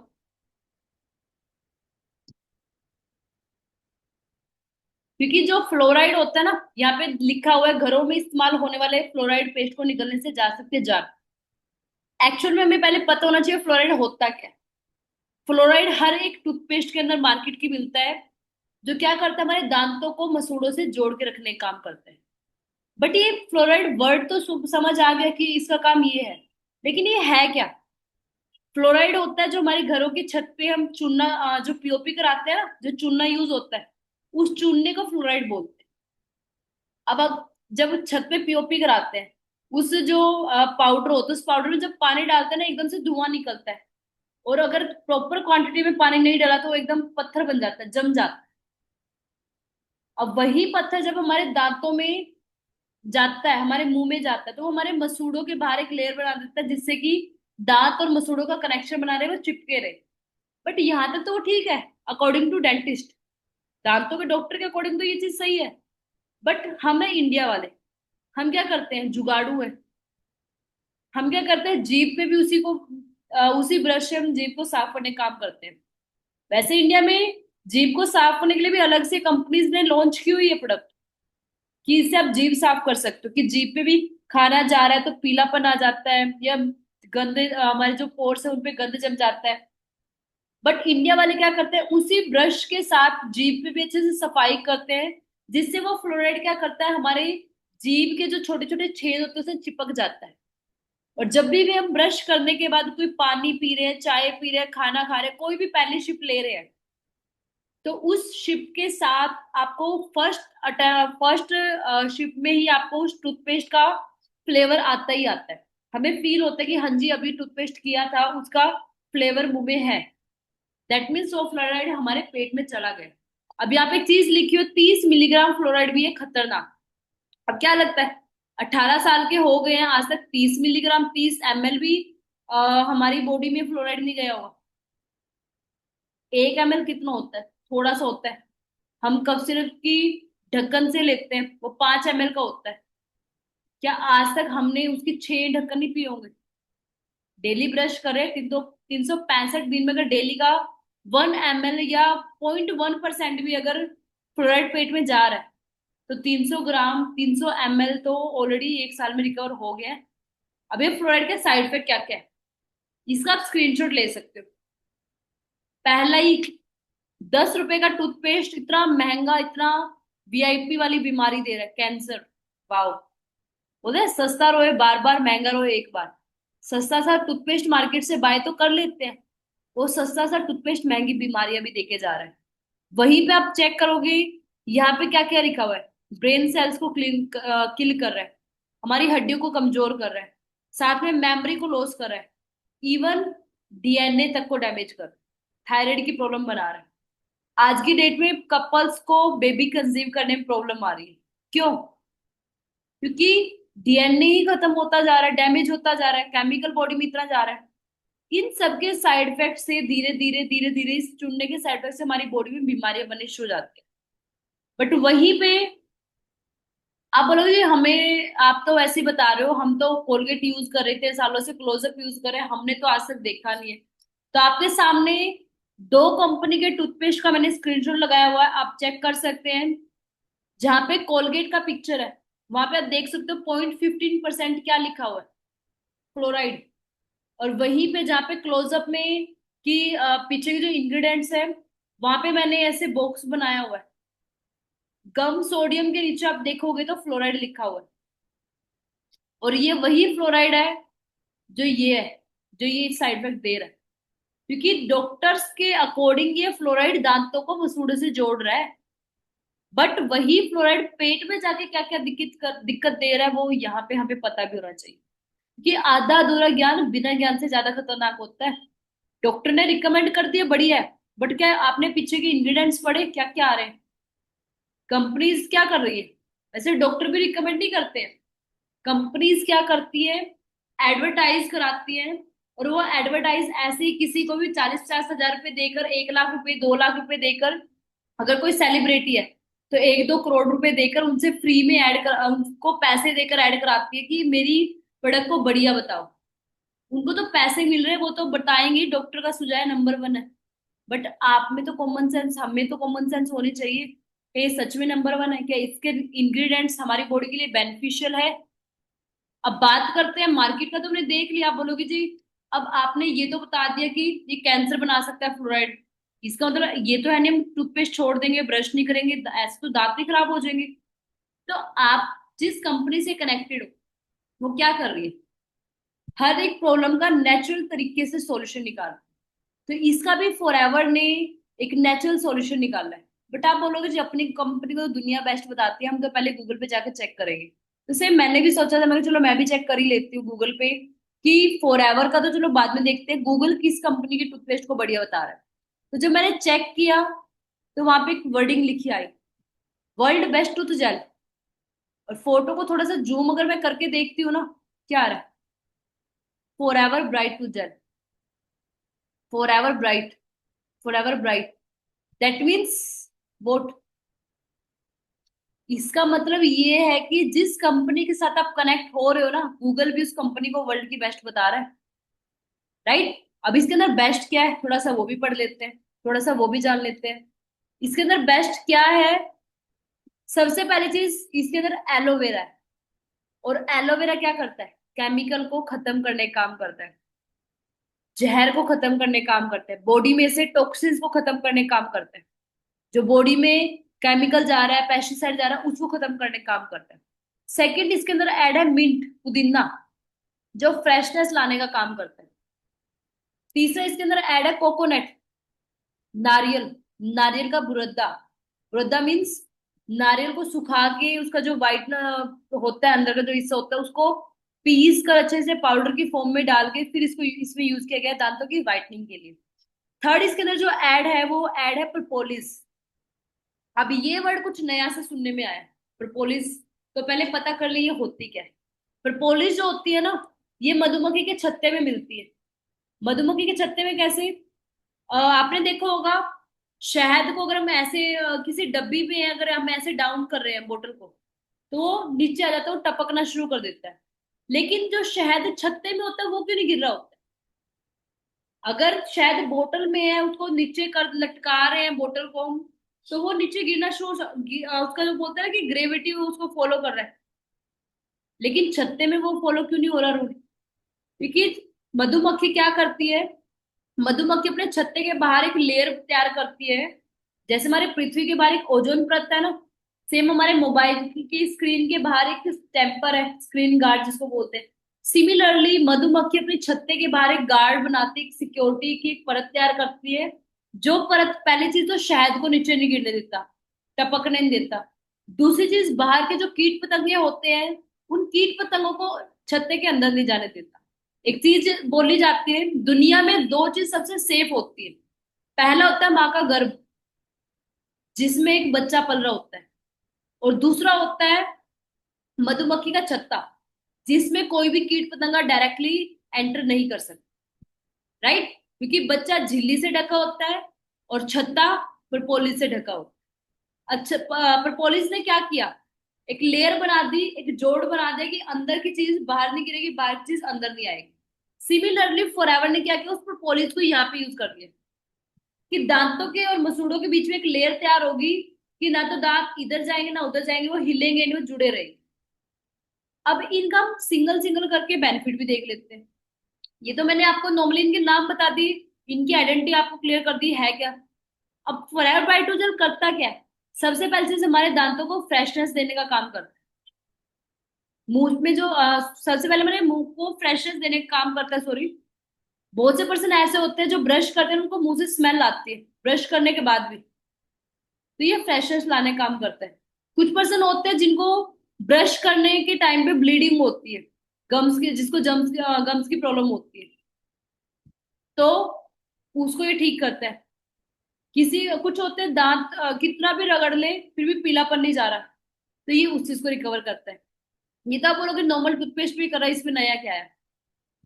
क्योंकि जो फ्लोराइड होता है ना, यहाँ पे लिखा हुआ है घरों में इस्तेमाल होने वाले फ्लोराइड पेस्ट को निगलने से जा सकती है जान। एक्चुअल में हमें पहले पता होना चाहिए फ्लोराइड होता क्या है। फ्लोराइड हर एक टूथपेस्ट के अंदर मार्केट की मिलता है, जो क्या करता है हमारे दांतों को मसूड़ों से जोड़ के रखने का काम करता है। बट ये फ्लोराइड वर्ड तो समझ आ गया कि इसका काम ये है, लेकिन ये है क्या? फ्लोराइड होता है जो हमारे घरों की छत पे हम चूना जो पीओपी कराते हैं ना, जो चूना यूज होता है, उस चूने को फ्लोराइड बोलते हैं। अब जब छत पे पीओपी कराते हैं, उस जो पाउडर होता है उस पाउडर में जब पानी डालते हैं ना एकदम से धुआं निकलता है, और अगर प्रॉपर क्वांटिटी में पानी नहीं डाला तो वो एकदम पत्थर बन जाता है, जम जाता है। अब वही पत्थर जब हमारे दांतों में जाता है, हमारे मुंह में जाता है, तो वो हमारे मसूड़ों के बाहर एक लेयर बना देता है, जिससे कि दांत और मसूड़ों का कनेक्शन बना रहे वो चिपके रहे। बट यहाँ तक तो वो ठीक है, अकॉर्डिंग टू डेंटिस्ट, दांतों के डॉक्टर के अकॉर्डिंग तो ये चीज सही है। बट हम है इंडिया वाले, हम क्या करते हैं, जुगाड़ू है। हम क्या करते हैं, जीभ पे भी उसी ब्रश से हम जीभ को साफ करने का काम करते हैं। वैसे इंडिया में जीभ को साफ करने के लिए भी अलग से कंपनीज ने लॉन्च की हुई है प्रोडक्ट, कि इससे आप जीभ साफ कर सकते हो, कि जीभ पे भी खाना जा रहा है तो पीलापन आ जाता है, या गंदे हमारे जो पोर्स है उनपे गंद जम जाता है। बट इंडिया वाले क्या करते हैं, उसी ब्रश के साथ जीभ पे भी अच्छे से सफाई करते हैं, जिससे वो फ्लोराइड क्या करता है, हमारे जीभ के जो छोटे छोटे छेद होते हैं उसे चिपक जाता है। और जब भी हम ब्रश करने के बाद कोई पानी पी रहे हैं, चाय पी रहे हैं, खाना खा रहे हैं, कोई भी पहली शिप ले रहे हैं, तो उस शिप के साथ आपको फर्स्ट शिप में ही आपको उस टूथपेस्ट का फ्लेवर आता ही आता है। हमें फील होता है कि हाँ जी अभी टूथपेस्ट किया था, उसका फ्लेवर मुंह में है। दैट मीन्स वो फ्लोराइड हमारे पेट में चला गया। अब यहाँ पे एक चीज लिखी हो 30 मिलीग्राम फ्लोराइड भी है खतरनाक। अब क्या लगता है, 18 साल के हो गए हैं, आज तक 30 मिलीग्राम 30 ml भी हमारी बॉडी में फ्लोराइड नहीं गया होगा। 1 ml कितना होता है, थोड़ा सा होता है। हम कफ सिरप की ढक्कन से लेते हैं, वो 5 ml का होता है। क्या आज तक हमने उसकी 6 ढक्कन नहीं पिए होंगे? डेली ब्रश करें 365 दिन में, अगर डेली का 1 ml या 0.1% भी अगर फ्लोराइड पेट में जा रहा है, तो 300 ग्राम 300 ml तो ऑलरेडी एक साल में रिकवर हो गया है। अब ये फ्लोराइड के साइड इफेक्ट क्या क्या है, इसका आप स्क्रीनशॉट ले सकते हो। पहला ही, 10 रुपए का टूथपेस्ट इतना महंगा, इतना वीआईपी वाली बीमारी दे रहा है, कैंसर। वाओ। बोलते हैं सस्ता रोए बार बार, महंगा रोए एक बार। सस्ता सा टूथपेस्ट मार्केट से बाय तो कर लेते हैं, वो सस्ता सा टूथपेस्ट महंगी बीमारियां भी देके जा रहा है। वहीं पे आप चेक करोगे, यहाँ पे क्या क्या लिखा हुआ है। ब्रेन सेल्स को किल कर रहा है, हमारी हड्डियों को कमजोर कर रहा है, साथ में मेमोरी को लॉस कर रहा है, इवन डीएनए तक को डैमेज कर, थायराइड की प्रॉब्लम बना रहा है। आज की डेट में कपल्स को बेबी कंसीव करने में प्रॉब्लम आ रही है। क्यों? क्योंकि डीएनए ही खत्म होता जा रहा है, डैमेज होता जा रहा है, केमिकल बॉडी में इतना जा रहा है। इन सबके साइड इफेक्ट से धीरे धीरे धीरे धीरे, इस चुनने के साइड इफेक्ट से हमारी बॉडी में बीमारियां बननी शुरू हो जाती है। बट वहीं पे आप बोलोगे जी हमें, आप तो वैसे ही बता रहे हो, हम तो कोलगेट यूज कर रहे थे सालों से, क्लोजअप यूज कर रहे हैं, हमने तो आज तक देखा नहीं है। तो आपके सामने दो कंपनी के टूथपेस्ट का मैंने स्क्रीनशॉट लगाया हुआ है, आप चेक कर सकते हैं। जहां पे कोलगेट का पिक्चर है, वहां पे आप देख सकते हो 0.15% क्या लिखा हुआ है, फ्लोराइड। और वहीं पे जहाँ पे क्लोजअप में कि पीछे के जो इंग्रेडिएंट्स है, वहां पे मैंने ऐसे बॉक्स बनाया हुआ है, गम सोडियम के नीचे आप देखोगे तो फ्लोराइड लिखा हुआ है। और ये वही फ्लोराइड है जो ये है, जो ये साइड इफेक्ट दे रहा है। क्योंकि डॉक्टर्स के अकॉर्डिंग ये फ्लोराइड दांतों को मसूड़े से जोड़ रहा है, बट वही फ्लोराइड पेट में जाके क्या क्या दिक्कत दे रहा है, वो यहाँ पे हमें पता भी होना चाहिए। कि आधा अधूरा ज्ञान बिना ज्ञान से ज्यादा खतरनाक होता है। डॉक्टर ने रिकमेंड कर दिया, बढ़िया है, बट क्या आपने पीछे के इंग्रेडिएंट्स पढ़े, क्या क्या आ रहे हैं, कंपनीज क्या कर रही है। वैसे डॉक्टर भी रिकमेंड नहीं करते हैं, कंपनीज क्या करती है, एडवर्टाइज कराती है। और वो एडवर्टाइज ऐसे ही किसी को भी 40-50 हजार रुपए देकर, 1 लाख रुपए, 2 लाख रुपए देकर, अगर कोई सेलिब्रिटी है तो 1-2 करोड़ रुपए देकर उनसे फ्री में ऐड कर, उनको पैसे देकर ऐड कराती है कि मेरी प्रोडक्ट को बढ़िया बताओ। उनको तो पैसे मिल रहे हैं, वो तो बताएंगे, डॉक्टर का सुझाव नंबर 1 है। बट आप में तो कॉमन सेंस, हमें तो कॉमन सेंस होनी चाहिए, ये सच में नंबर 1 है क्या, इसके इंग्रेडिएंट्स हमारी बॉडी के लिए बेनिफिशियल है। अब बात करते हैं मार्केट का, तो हमने देख लिया, आप बोलोगे जी अब आपने ये तो बता दिया कि ये कैंसर बना सकता है फ्लोराइड, इसका मतलब ये तो है नहीं हम टूथपेस्ट छोड़ देंगे, ब्रश नहीं करेंगे, ऐसे तो दांत ही खराब हो जाएंगे। तो आप जिस कंपनी से कनेक्टेड हो, वो क्या कर रही है, हर एक प्रॉब्लम का नेचुरल तरीके से सॉल्यूशन निकाल। तो इसका भी फॉरएवर ने एक नेचुरल सॉल्यूशन निकाला है। बट आप बोलोगे जी अपनी कंपनी को तो दुनिया बेस्ट बताती है, हम तो पहले गूगल पे जाकर चेक करेंगे। तो सेम मैंने भी सोचा था, मैंने चलो मैं भी चेक कर ही लेती हूँ गूगल पे, कि फॉरएवर का तो चलो बाद में देखते हैं, गूगल किस कंपनी की टूथपेस्ट को बढ़िया बता रहा है। तो जब मैंने चेक किया, तो वहां पे एक वर्डिंग लिखी आई, वर्ल्ड बेस्ट टूथ जेल। और फोटो को थोड़ा सा जूम अगर मैं करके देखती हूँ ना, क्या आ रहा है, forever bright tooth gel, forever bright, forever bright. That means what, इसका मतलब ये है कि जिस कंपनी के साथ आप कनेक्ट हो रहे हो ना, गूगल भी उस कंपनी को वर्ल्ड की बेस्ट बता रहा है, राइट। अब इसके अंदर बेस्ट क्या है, थोड़ा सा वो भी पढ़ लेते हैं, थोड़ा सा वो भी जान लेते हैं। इसके अंदर बेस्ट क्या है, सबसे पहली चीज इसके अंदर एलोवेरा है। और एलोवेरा क्या करता है, केमिकल को खत्म करने का काम करता है, जहर को खत्म करने का काम करता है, बॉडी में से टॉक्सिन्स को खत्म करने का काम करता है। जो बॉडी में केमिकल जा रहा है, पेस्टिसाइड जा रहा है, उसको खत्म करने का काम करता है। सेकंड, इसके अंदर ऐड है मिंट, पुदीना, जो फ्रेशनेस लाने का काम करता है। तीसरा, इसके अंदर ऐड है कोकोनट, नारियल, नारियल का बुरदा। बुरदा मीन्स नारियल को सुखा के उसका जो व्हाइट होता है, अंदर का जो हिस्सा होता है, उसको पीस कर अच्छे से पाउडर की फॉर्म में डाल के फिर इसको इसमें यूज किया गया है दांतों की व्हाइटनिंग के लिए। थर्ड, इसके अंदर जो ऐड है वो ऐड है प्रोपोलिस। अब ये वर्ड कुछ नया से सुनने में आया, प्रोपोलिस। तो पहले पता कर ले ये होती क्या है। प्रोपोलिस जो होती है ना, ये मधुमक्खी के छत्ते में मिलती है। मधुमक्खी के छत्ते में कैसे, आपने देखा होगा, शहद को अगर हम ऐसे किसी डब्बी में अगर हम ऐसे डाउन कर रहे हैं बोतल को, तो वो नीचे आ जाता है, वो टपकना शुरू कर देता है। लेकिन जो शहद छत्ते में होता है वो क्यों नहीं गिर रहा होता है? अगर शहद बोतल में है, उसको नीचे कर लटका रहे हैं बोतल को हम, तो वो नीचे गिरना शुरू, उसका जो बोलता है ना कि ग्रेविटी वो उसको फॉलो कर रहा है। लेकिन छत्ते में वो फॉलो क्यों नहीं हो रहा रूल? क्योंकि मधुमक्खी क्या करती है, मधुमक्खी अपने छत्ते के बाहर एक लेयर तैयार करती है। जैसे हमारे पृथ्वी के बाहर एक ओजोन परत है ना, सेम हमारे मोबाइल की स्क्रीन के बाहर एक टेम्पर है, स्क्रीन गार्ड जिसको बोलते हैं। सिमिलरली मधुमक्खी अपने छत्ते के बाहर एक गार्ड बनाती है, एक सिक्योरिटी की एक परत तैयार करती है। जो परत, पहली चीज तो शहद को नीचे नहीं गिरने देता, टपकने नहीं देता। दूसरी चीज, बाहर के जो कीट पतंगे होते हैं, उन कीट पतंगों को छत्ते के अंदर नहीं जाने देता। एक चीज बोली जाती है, दुनिया में दो चीज सबसे सेफ होती है। पहला होता है माँ का गर्भ, जिसमें एक बच्चा पल रहा होता है। और दूसरा होता है मधुमक्खी का छत्ता, जिसमें कोई भी कीट पतंगा डायरेक्टली एंटर नहीं कर सकता। राइट, क्योंकि बच्चा झिल्ली से ढका होता है और छत्ता प्रपोलिस से ढका होता है। अच्छा, प्रपोलिस ने क्या किया, एक लेयर बना दी, एक जोड़ बना दिया कि अंदर की चीज बाहर नहीं गिरेगी, बाहर की चीज अंदर नहीं आएगी। सिमिलरली फॉरएवर ने क्या किया, उस प्रपोलिस को यहाँ पे यूज कर लिया कि दांतों के और मसूड़ों के बीच में एक लेयर तैयार होगी कि ना तो दांत इधर जाएंगे ना उधर जाएंगे, वो हिलेंगे नहीं, वो जुड़े रहेंगे। अब इनका हम सिंगल सिंगल करके बेनिफिट भी देख लेते हैं। ये तो मैंने आपको नॉर्मली इनके नाम बता दी, इनकी आइडेंटिटी आपको क्लियर कर दी है क्या। अब फॉरएवर ब्राइट जेल करता क्या है, सबसे पहले चीज हमारे दांतों को फ्रेशनेस देने का काम करता है। मुंह में जो सबसे पहले मैंने मुंह को फ्रेशनेस देने का काम करता है, सॉरी। बहुत से पर्सन ऐसे होते हैं जो ब्रश करते हैं उनको मुंह से स्मेल आती है ब्रश करने के बाद भी, तो ये फ्रेशनेस लाने का काम करता है। कुछ पर्सन होते हैं जिनको ब्रश करने के टाइम पे ब्लीडिंग होती है, गम्स की, जिसको गम्स की प्रॉब्लम होती है, तो उसको ये ठीक करता है। किसी कुछ होते हैं दांत कितना भी रगड़ ले फिर भी पीलापन नहीं जा रहा, तो ये उस चीज को रिकवर करता है। ये तो आप बोलोगे नॉर्मल टूथपेस्ट भी कर रहा है, इसमें नया क्या है।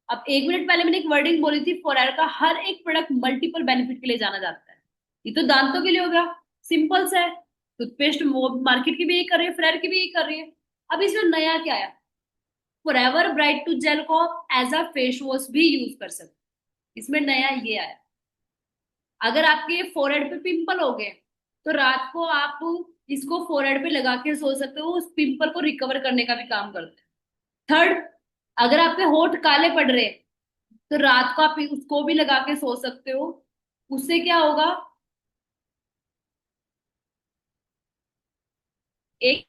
अब 1 मिनट पहले मैंने एक वर्डिंग बोली थी, फॉरएवर का हर एक प्रोडक्ट मल्टीपल बेनिफिट के लिए जाना जाता है। ये तो दांतों के लिए हो गया, सिंपल सा है। टूथपेस्ट वो मार्केट की भी यही कर रही है, फ्रेयर की भी यही कर रही है। अब इसमें नया क्या आया, फॉरएवर ब्राइट टूथ जेल को एज अ फेस वॉश भी यूज कर सकते। इसमें नया ये आया, अगर आपके फोरहेड पे पिंपल हो गए तो रात को आप इसको फोरहेड पे लगा के सो सकते हो, उस पिंपल को रिकवर करने का भी काम करते हैं। थर्ड, अगर आपके होठ काले पड़ रहे हैं तो रात को आप उसको भी लगा के सो सकते हो। उससे क्या होगा, एक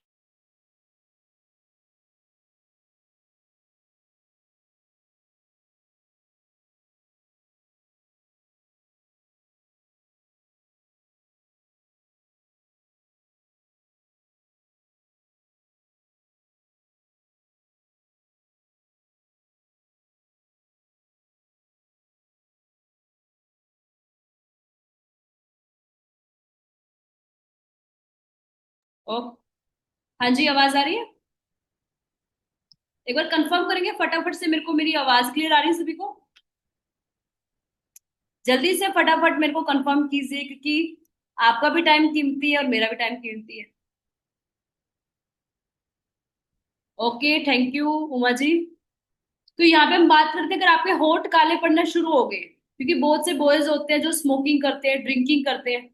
ओ, हाँ जी, आवाज आ रही है। एक बार कंफर्म करेंगे फटाफट से, मेरे को मेरी आवाज क्लियर आ रही है सभी को। जल्दी से फटाफट मेरे को कंफर्म कीजिए, क्योंकि आपका भी टाइम कीमती है और मेरा भी टाइम कीमती है। Okay, thank you Uma ji. तो यहाँ पे हम बात करते हैं, अगर आपके होठ काले पड़ना शुरू हो गए, क्योंकि बहुत से बॉयज होते हैं जो स्मोकिंग करते हैं, ड्रिंकिंग करते हैं,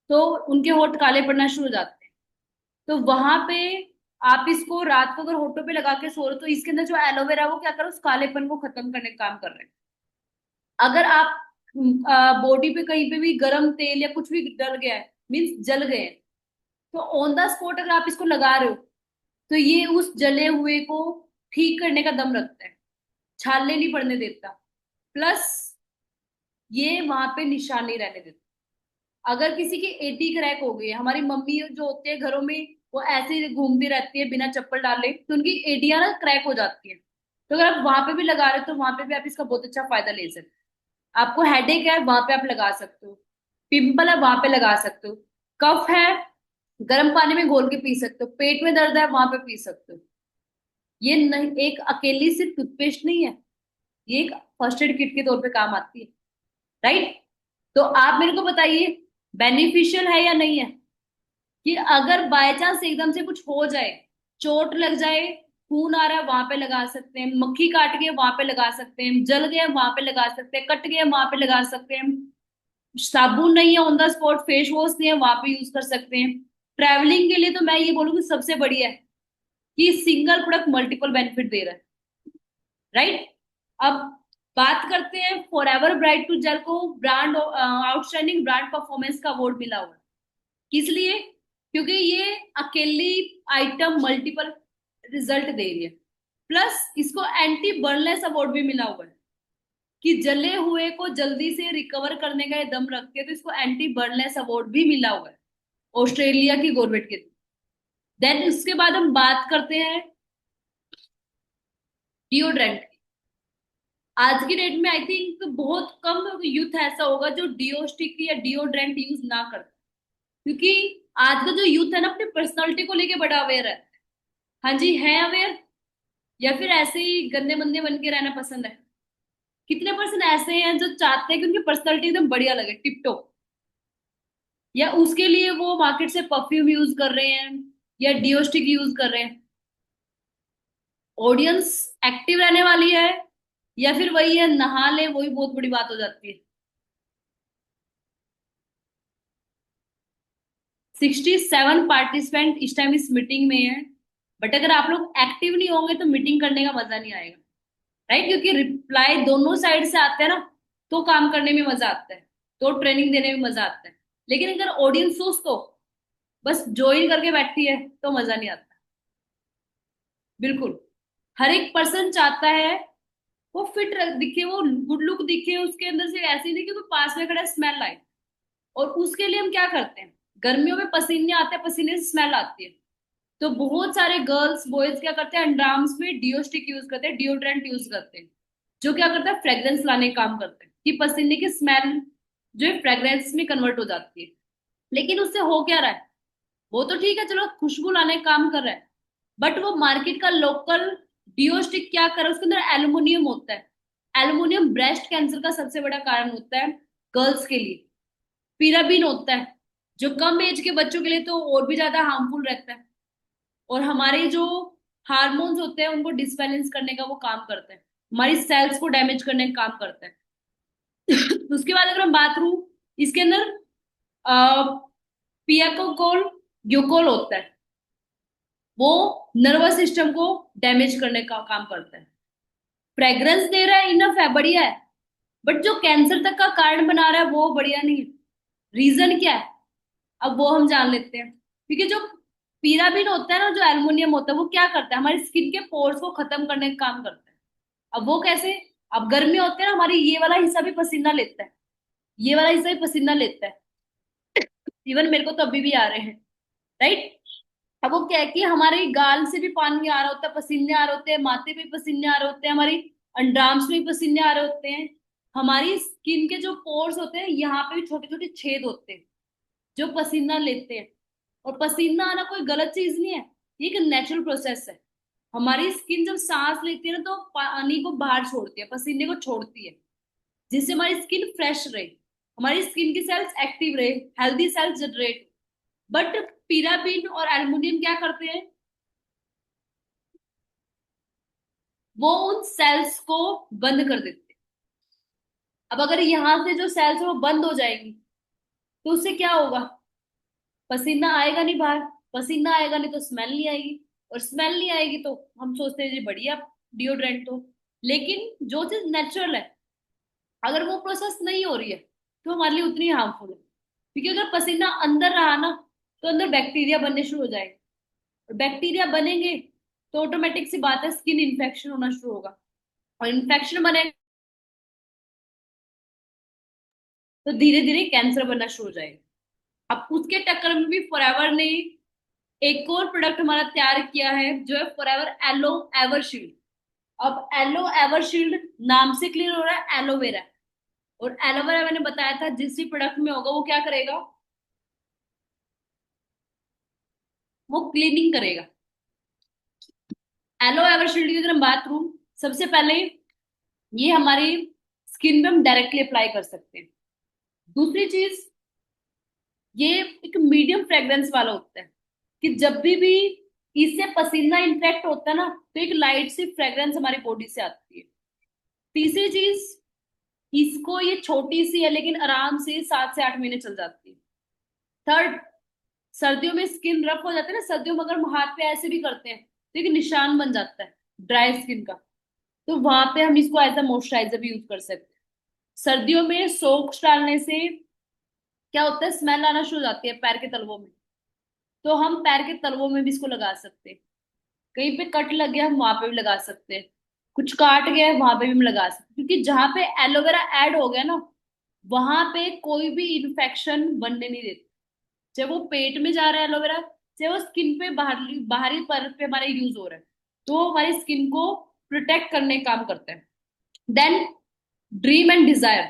तो उनके होठ काले पड़ना शुरू हो जाते हैं। तो वहां पे आप इसको रात को अगर होठों पे लगा के सो रहे हो, तो इसके अंदर जो एलोवेरा है वो क्या कर रहा है, उस कालेपन को खत्म करने का काम कर रहे हैं। अगर आप बॉडी पे कहीं पे भी गर्म तेल या कुछ भी डल गया है, मीन्स जल गए हैं, तो ऑन द स्पॉट अगर आप इसको लगा रहे हो, तो ये उस जले हुए को ठीक करने का दम रखता है, छाले नहीं पड़ने देता। प्लस ये वहां पे निशान नहीं रहने देता। अगर किसी की एडी क्रैक हो गई है, हमारी मम्मी जो होती है घरों में, वो ऐसे ही घूमती रहती है बिना चप्पल डाले, तो उनकी एडियां ना क्रैक हो जाती है। तो अगर आप वहां पे भी लगा रहे हो तो वहां पे भी आप इसका बहुत अच्छा फायदा ले सकते हो। आपको हेडेक है वहां पे आप लगा सकते हो, पिंपल है वहां पे लगा सकते हो, कफ है गर्म पानी में घोल के पी सकते हो, पेट में दर्द है वहां पे पी सकते हो। ये नहीं, एक अकेली सिर्फ टूथपेस्ट नहीं है, ये एक फर्स्ट एड किट के तौर पे काम आती है। राइट, तो आप मेरे को बताइए बेनिफिशियल है या नहीं है। कि अगर बाय चांस एकदम से कुछ हो जाए, चोट लग जाए, खून आ रहा है वहां पे लगा सकते हैं, मक्खी काट गई वहां पे लगा सकते हैं, जल गए वहां पे लगा सकते हैं, कट गए वहां पे लगा सकते हैं, साबुन नहीं है on the spot, face wash नहीं है वहां पे यूज कर सकते हैं। ट्रैवलिंग के लिए तो मैं ये बोलूंगी सबसे बढ़िया है कि सिंगल प्रोडक्ट मल्टीपल बेनिफिट दे रहा है। राइट, अब बात करते हैं फॉरएवर ब्राइट टू जेल को ब्रांड आउटस्टैंडिंग ब्रांड परफॉर्मेंस का अवार्ड मिला हुआ है। किस लिए? क्योंकि ये अकेली आइटम मल्टीपल रिजल्ट दे रही है, प्लस इसको एंटी बर्नलेस अवार्ड भी मिला हुआ है कि जले हुए को जल्दी से रिकवर करने का ये दम रखते हैं, तो इसको एंटी बर्नलेस अवार्ड भी मिला हुआ है ऑस्ट्रेलिया की गवर्नमेंट के। देन उसके बाद हम बात करते हैं डिओड्रेंट। आज की डेट में आई थिंक बहुत कम यूथ ऐसा होगा जो डिओ स्टिक या डिओड्रेंट यूज ना करता, क्योंकि आज का जो यूथ है ना अपनी पर्सनालिटी को लेके बड़ा अवेयर है। हाँ जी, है अवेयर, या फिर ऐसे ही गंदे मंदे बन के रहना पसंद है? कितने परसेंट ऐसे हैं जो चाहते हैं कि उनकी पर्सनालिटी एकदम बढ़िया लगे, टिप टॉप, या उसके लिए वो मार्केट से परफ्यूम यूज कर रहे हैं या डिओ स्टिक यूज कर रहे हैं? ऑडियंस एक्टिव रहने वाली है, या फिर वही है नहा ले, वही बहुत बड़ी बात हो जाती है। 67 पार्टिसिपेंट इस टाइम इस मीटिंग में है, बट अगर आप लोग एक्टिव नहीं होंगे तो मीटिंग करने का मजा नहीं आएगा, राइट? क्योंकि रिप्लाई दोनों साइड से आते हैं ना, तो काम करने में मजा आता है, तो ट्रेनिंग देने में मजा आता है। लेकिन अगर ऑडियंस सुस्त हो, बस ज्वाइन करके बैठी है, तो मजा नहीं आता। बिल्कुल, हर एक पर्सन चाहता है वो फिट दिखे, वो गुड लुक दिखे, उसके अंदर से ऐसे नहीं कि कोई पास में खड़ा स्मेल आए। और उसके लिए हम क्या करते हैं, गर्मियों में पसीने आते हैं, पसीने से स्मेल आती है, तो बहुत सारे गर्ल्स बॉयज क्या करते हैं, अंडरआर्म्स में डिओ स्टिक यूज करते हैं, डिओड्रेंट यूज करते हैं, जो क्या करता है फ्रेग्रेंस लाने का काम करते हैं कि पसीने की स्मेल जो है फ्रेग्रेंस में कन्वर्ट हो जाती है। लेकिन उससे हो क्या रहा है, वो तो ठीक है, चलो खुशबू लाने का काम कर रहा है, बट वो मार्केट का लोकल डिओ स्टिक क्या कर रहा है, उसके अंदर एल्युमिनियम होता है। एल्युमिनियम ब्रेस्ट कैंसर का सबसे बड़ा कारण होता है गर्ल्स के लिए। पिराबिन होता है, जो कम एज के बच्चों के लिए तो और भी ज्यादा हार्मफुल रहता है, और हमारे जो हार्मोन्स होते हैं उनको डिसबैलेंस करने का वो काम करता है, हमारी सेल्स को डैमेज करने का काम करता है। उसके बाद अगर हम बात करूं, इसके अंदर पियाकोल ग्लूकोल होता है, वो नर्वस सिस्टम को डैमेज करने का काम करता है। फ्रेग्रेंस दे रहा है, इनफ है, बढ़िया है, बट जो कैंसर तक का कारण बना रहा है वो बढ़िया नहीं है। रीजन क्या है, अब वो हम जान लेते हैं। क्योंकि जो पीराबिन होता है ना, जो एल्युमिनियम होता है, वो क्या करता है, हमारी स्किन के पोर्स को खत्म करने का काम करता है। अब वो कैसे? अब गर्मी होते हैं ना, हमारी ये वाला हिस्सा भी पसीना लेता है, ये वाला हिस्सा भी पसीना लेता है, इवन मेरे को तो अभी भी आ रहे हैं, राइट? अब वो क्या है कि हमारे गाल से भी पानी आ रहा होता है, पसीने आ रहे होते हैं, माथे पे भी पसीने आ रहे होते हैं, हमारी अंडरआर्म्स में भी पसीने आ रहे होते हैं, हमारी स्किन के जो पोर्स होते हैं यहाँ पे भी छोटे छोटे छेद होते हैं जो पसीना लेते हैं। और पसीना आना कोई गलत चीज नहीं है, ये एक नेचुरल प्रोसेस है। हमारी स्किन जब सांस लेती है ना, तो पानी को बाहर छोड़ती है, पसीने को छोड़ती है, जिससे हमारी स्किन फ्रेश रहे, हमारी स्किन की सेल्स एक्टिव रहे, हेल्दी सेल्स जनरेट। बट पिराबिन और एल्युमिनियम क्या करते हैं, वो उन सेल्स को बंद कर देते हैं। अब अगर यहाँ से जो सेल्स है वो बंद हो जाएगी, तो उससे क्या होगा, पसीना आएगा नहीं बाहर, पसीना आएगा नहीं तो स्मेल नहीं आएगी, और स्मेल नहीं आएगी तो हम सोचते हैं जी बढ़िया डिओड्रेंट तो। लेकिन जो चीज नेचुरल है, अगर वो प्रोसेस नहीं हो रही है, तो हमारे लिए उतनी हार्मफुल है। क्योंकि अगर पसीना अंदर रहा ना, तो अंदर बैक्टीरिया बनने शुरू हो जाएंगे, और बैक्टीरिया बनेंगे तो ऑटोमेटिक सी बात है स्किन इन्फेक्शन होना शुरू होगा, और इन्फेक्शन बनेगा तो धीरे धीरे कैंसर बनना शुरू हो जाएगा। अब उसके टक्कर में भी फॉरएवर ने एक और प्रोडक्ट हमारा तैयार किया है, जो है फॉरएवर एलो एवर शील्ड। अब एलो एवर शील्ड नाम से क्लियर हो रहा है एलोवेरा, और एलोवेरा मैंने बताया था जिस भी प्रोडक्ट में होगा वो क्या करेगा, वो क्लीनिंग करेगा। एलो एवर शील्ड की अगर हम बात करूं, सबसे पहले ये हमारी स्किन पे हम डायरेक्टली अप्लाई कर सकते हैं। दूसरी चीज, ये एक मीडियम फ्रेग्रेंस वाला होता है, कि जब भी इससे पसीना इंफेक्ट होता है ना, तो एक लाइट सी फ्रेग्रेंस हमारी बॉडी से आती है। तीसरी चीज, इसको ये छोटी सी है लेकिन आराम से 7 से 8 महीने चल जाती है। थर्ड, सर्दियों में स्किन रफ हो जाता है ना, सर्दियों में अगर हम हाथ पे ऐसे भी करते हैं तो एक निशान बन जाता है ड्राई स्किन का, तो वहां पे हम इसको एज अ मॉइस्चराइजर भी यूज कर सकते हैं। सर्दियों में सोक्स डालने से क्या होता है, स्मेल आना शुरू हो जाती है पैर के तलवों में। तो हम पैर के तलवों में भी इसको लगा सकते हैं। कहीं पे कट लग गया हम वहां पे भी लगा सकते हैं। कुछ काट गया है वहां पे भी हम लगा सकते हैं, क्योंकि जहां पे एलोवेरा ऐड हो गया ना, वहां पे कोई भी इन्फेक्शन बनने नहीं देती। चाहे वो पेट में जा रहा है एलोवेरा, चाहे वो स्किन पे बाहरी बाहरी परत पे हमारे यूज हो रहा है, तो वो हमारी स्किन को प्रोटेक्ट करने का काम करता है। देन ड्रीम एंड डिजायर,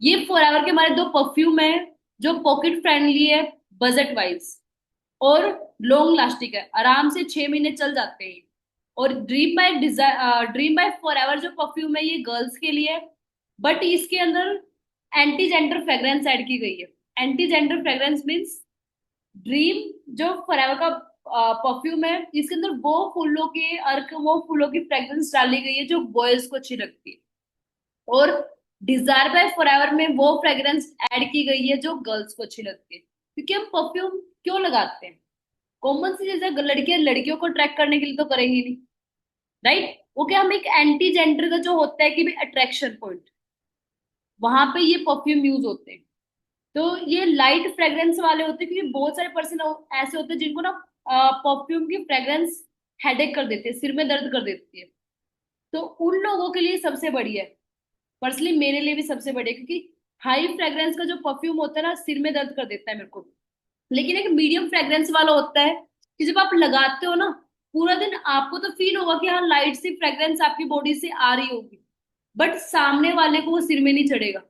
ये फॉरएवर के हमारे दो परफ्यूम है जो पॉकेट फ्रेंडली है, बजट वाइज, और लॉन्ग लास्टिक है, आराम से 6 महीने चल जाते हैं। और ड्रीम बाय फॉरएवर जो परफ्यूम है ये गर्ल्स के लिए है, बट इसके अंदर एंटी जेंडर फ्रेग्रेंस ऐड की गई है। Anti gender fragrance means dream जो फॉरएवर का परफ्यूम है, इसके अंदर वो फूलों की फ्रेग्रेंस डाली गई है जो बॉयज को अच्छी लगती है। और डिजायर बाय फॉरएवर में वो फ्रेग्रेंस ऐड की गई है जो गर्ल्स को अच्छी लगती है। क्योंकि हम परफ्यूम क्यों लगाते हैं? कॉमन सी चीज है, लड़कियां लड़कियों को ट्रैक करने के लिए तो करेंगी नहीं, राइट? वो क्या, हम एक एंटी जेंडर का जो होता है कि भी अट्रैक्शन पॉइंट, वहां पे ये परफ्यूम यूज होते हैं। तो ये लाइट फ्रेग्रेंस वाले होते हैं, क्योंकि बहुत सारे पर्सन ऐसे होते हैं जिनको ना परफ्यूम की फ्रेग्रेंस हेडेक कर देती है, सिर में दर्द कर देती है। तो उन लोगों के लिए सबसे बढ़िया है, पर्सनली मेरे लिए भी सबसे बढ़िया, क्योंकि हाई फ्रेग्रेंस का जो परफ्यूम होता है ना, सिर में दर्द कर देता है मेरे को। लेकिन एक मीडियम फ्रेग्रेंस वाला होता है कि जब आप लगाते हो ना, पूरा दिन आपको तो फील होगा कि हाँ लाइट सी फ्रेग्रेंस आपकी बॉडी से आ रही होगी, बट सामने वाले को वो सिर में नहीं चढ़ेगा।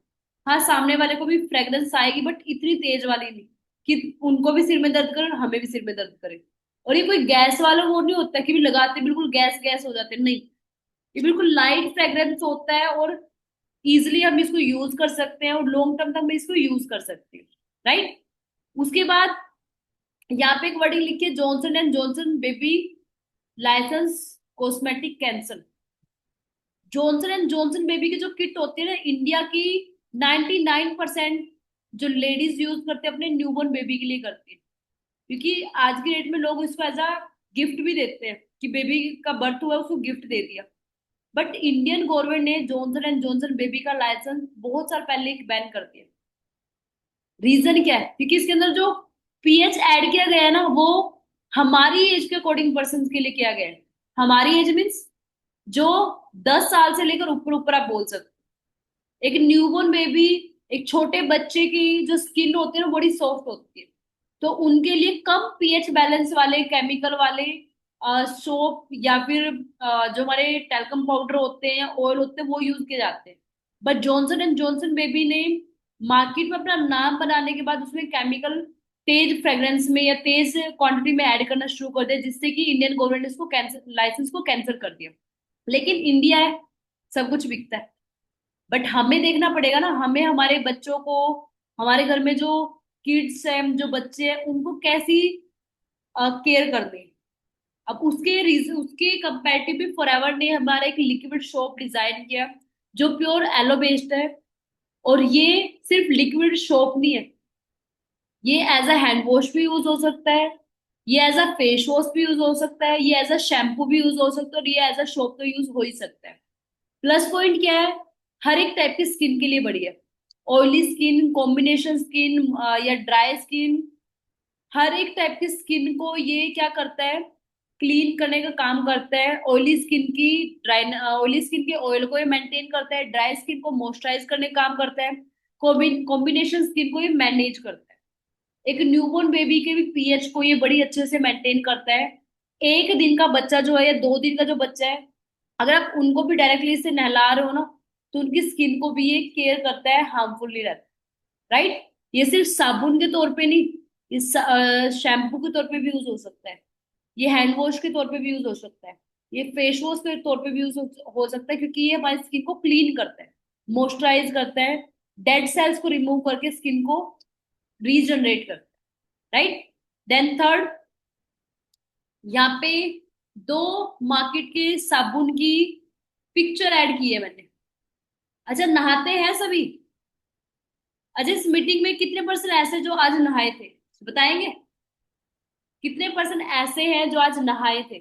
हाँ, सामने वाले को भी फ्रेग्रेंस आएगी, बट इतनी तेज वाली नहीं कि उनको भी सिर में दर्द करे और हमें भी सिर में दर्द करे। और ये कोई गैस वाला वो नहीं होता कि भी लगाते बिल्कुल गैस गैस हो जाते हैं, नहीं। ये बिल्कुल लाइट फ्रेग्रेंस होता है, और इजिली हम इसको यूज कर सकते हैं, और लॉन्ग टर्म तक हम इसको यूज कर सकते हैं, राइट? उसके बाद यहाँ पे एक वर्डिंग लिखी है, Johnson and Johnson baby license cosmetic cancer. Johnson and Johnson baby की जो किट होती है ना, इंडिया की 99% जो लेडीज यूज करते हैं अपने न्यूबॉर्न बेबी के लिए करती है। क्योंकि आज की डेट में लोग इसको एज अ गिफ्ट भी देते हैं कि बेबी का बर्थ हुआ उसको गिफ्ट दे दिया। बट इंडियन गवर्नमेंट ने जॉनसन एंड जॉनसन बेबी का लाइसेंस बहुत साल पहले बैन कर दिया। रीजन क्या है? क्योंकि इसके अंदर जो पीएच ऐड किया गया है ना, वो हमारी एज के अकॉर्डिंग पर्सन के लिए किया गया है। हमारी एज मीन्स जो 10 साल से लेकर ऊपर ऊपर आप बोल सकते हैं। एक न्यूबॉर्न बेबी, एक छोटे बच्चे की जो स्किन होती है ना, बड़ी सॉफ्ट होती है। तो उनके लिए कम पीएच बैलेंस वाले केमिकल वाले सोप, या फिर जो हमारे टेल्कम पाउडर होते हैं या ऑयल होते हैं, वो यूज किए जाते हैं। But Johnson and Johnson baby ने मार्केट में अपना नाम बनाने के बाद उसमें केमिकल तेज फ्रेग्रेंस में या तेज क्वांटिटी में ऐड करना शुरू कर दिया, जिससे कि इंडियन गवर्नमेंट ने इसको कैंसिल, लाइसेंस को कैंसिल कर दिया। लेकिन इंडिया है, सब कुछ बिकता है। बट हमें देखना पड़ेगा ना, हमें हमारे बच्चों को, हमारे घर में जो किड्स हैं, जो बच्चे हैं, उनको कैसी केयर करनी है। अब उसके रीजन, उसके कंपैरेटिव भी फॉरएवर ने हमारा एक लिक्विड सोप डिजाइन किया जो प्योर एलो बेस्ड है। और ये सिर्फ लिक्विड सोप नहीं है, ये एज अ हैंड वॉश भी यूज हो सकता है, ये एज अ फेस वॉश भी यूज हो सकता है, ये एज अ शैम्पू भी यूज हो सकता है, और ये एज अ सोप तो यूज हो ही सकता है। प्लस पॉइंट क्या है? हर एक टाइप की स्किन के लिए बढ़िया है। ऑयली स्किन, कॉम्बिनेशन स्किन, या ड्राई स्किन, हर एक टाइप की स्किन को ये क्या करता है, क्लीन करने का काम करता है। ऑयली स्किन के ऑयल को ये मेंटेन करता है, ड्राई स्किन को मॉइस्चराइज करने का काम करता है, कॉम्बिनेशन स्किन को ये मैनेज करता है। एक न्यूबॉर्न बेबी के भी पीएच को ये बड़ी अच्छे से मेंटेन करता है। एक दिन का बच्चा जो है या 2 दिन का जो बच्चा है, अगर आप उनको भी डायरेक्टली इससे नहला रहे हो ना, तो उनकी स्किन को भी ये केयर करता है, हार्मफुल नहीं रहता, राइट? ये सिर्फ साबुन के तौर पे नहीं, इस शैम्पू के तौर पे भी यूज हो सकता है, ये हैंड वॉश के तौर पे भी यूज हो सकता है, ये फेस वॉश के तौर पे भी यूज हो सकता है, क्योंकि ये हमारी स्किन को क्लीन करता है, मॉइस्चराइज करता है, डेड सेल्स को रिमूव करके स्किन को रीजनरेट करता है, राइट? देन थर्ड, यहाँ पे दो मार्केट के साबुन की पिक्चर ऐड की है मैंने। अच्छा, नहाते हैं सभी? अच्छा, इस मीटिंग में कितने पर्सन ऐसे जो आज नहाए थे, बताएंगे? कितने पर्सन ऐसे हैं जो आज नहाए थे?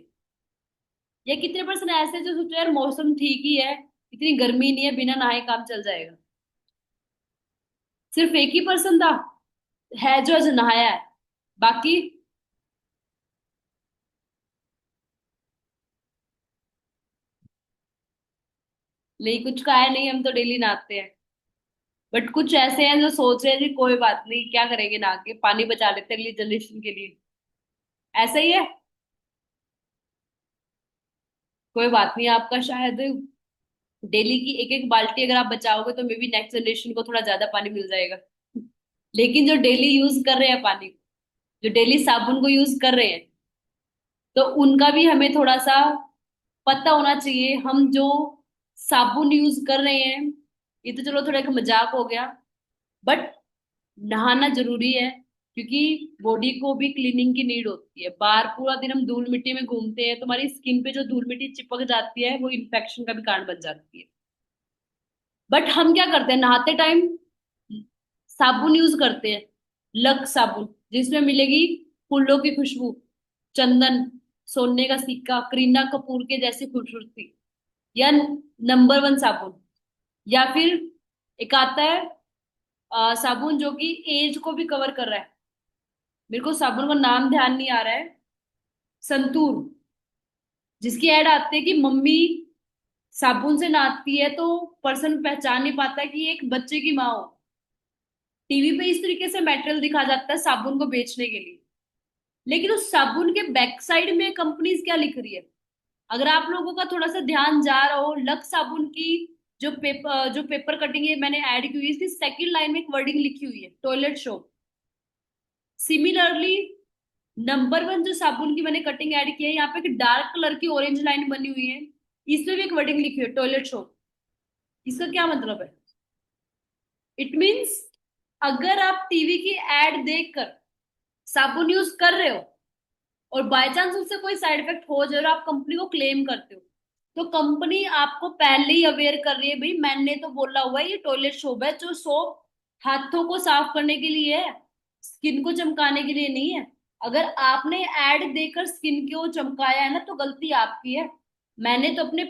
या कितने परसेंट ऐसे जो सोच रहे हैं यार मौसम ठीक ही है, इतनी गर्मी नहीं है, बिना नहाए काम चल जाएगा। सिर्फ एक ही पर्सन था है जो आज नहाया है, बाकी नहीं, कुछ का है नहीं, हम तो डेली नहाते हैं। बट कुछ ऐसे हैं जो सोच रहे हैं जी कोई बात नहीं, क्या करेंगे नहा के, पानी बचा लेते हैं अगली जनरेशन के लिए। ऐसा ही है। कोई बात नहीं, आपका शायद डेली की एक एक बाल्टी अगर आप बचाओगे तो मे बी नेक्स्ट जनरेशन को थोड़ा ज्यादा पानी मिल जाएगा। लेकिन जो डेली यूज कर रहे हैं पानी, जो डेली साबुन को यूज कर रहे हैं, तो उनका भी हमें थोड़ा सा पता होना चाहिए। हम जो साबुन यूज कर रहे हैं, ये तो चलो थोड़ा एक मजाक हो गया, बट नहाना जरूरी है, क्योंकि बॉडी को भी क्लीनिंग की नीड होती है। बाहर पूरा दिन हम धूल मिट्टी में घूमते हैं, तो हमारी स्किन पे जो धूल मिट्टी चिपक जाती है वो इन्फेक्शन का भी कारण बन जाती है। बट हम क्या करते हैं नहाते टाइम, साबुन यूज करते हैं, लक्स साबुन, जिसमें मिलेगी फूलों की खुशबू, चंदन, सोने का सिक्का, करीना कपूर के जैसी खूबसूरती, या नंबर 1 साबुन। या फिर एक आता है साबुन जो कि एज को भी कवर कर रहा है, मेरे को साबुन का नाम ध्यान नहीं आ रहा है, संतूर, जिसकी ऐड आती है कि मम्मी साबुन से नहाती है तो पर्सन पहचान नहीं पाता कि ये एक बच्चे की माँ हो। टीवी पे इस तरीके से मटेरियल दिखा जाता है साबुन को बेचने के लिए, लेकिन उस साबुन के बैक साइड में कंपनीज क्या लिख रही है? अगर आप लोगों का थोड़ा सा ध्यान जा रहा हो, लक्स साबुन की जो पेपर कटिंग है मैंने ऐड की हुई है, इसकी सेकंड लाइन में एक वर्डिंग लिखी हुई है, टॉयलेट सोप। सिमिलरली नंबर 1 जो साबुन की मैंने कटिंग ऐड की है, यहाँ पे एक डार्क कलर की ऑरेंज लाइन बनी हुई है, इसमें भी एक वर्डिंग लिखी हुई है, टॉयलेट सोप। इसका क्या मतलब है? इट मीन्स अगर आप टीवी की एड देखकर साबुन यूज कर रहे हो और बाय चांस उससे कोई साइड इफेक्ट हो जाए और आप कंपनी को क्लेम करते हो, तो कंपनी आपको पहले ही अवेयर कर रही है, भाई मैंने तो बोला हुआ है ये टॉयलेट सोप है, जो सोप हाथों को साफ करने के लिए है, स्किन को चमकाने के लिए नहीं है। अगर आपने ऐड देकर स्किन को चमकाया है ना, तो गलती आपकी है। मैंने तो अपने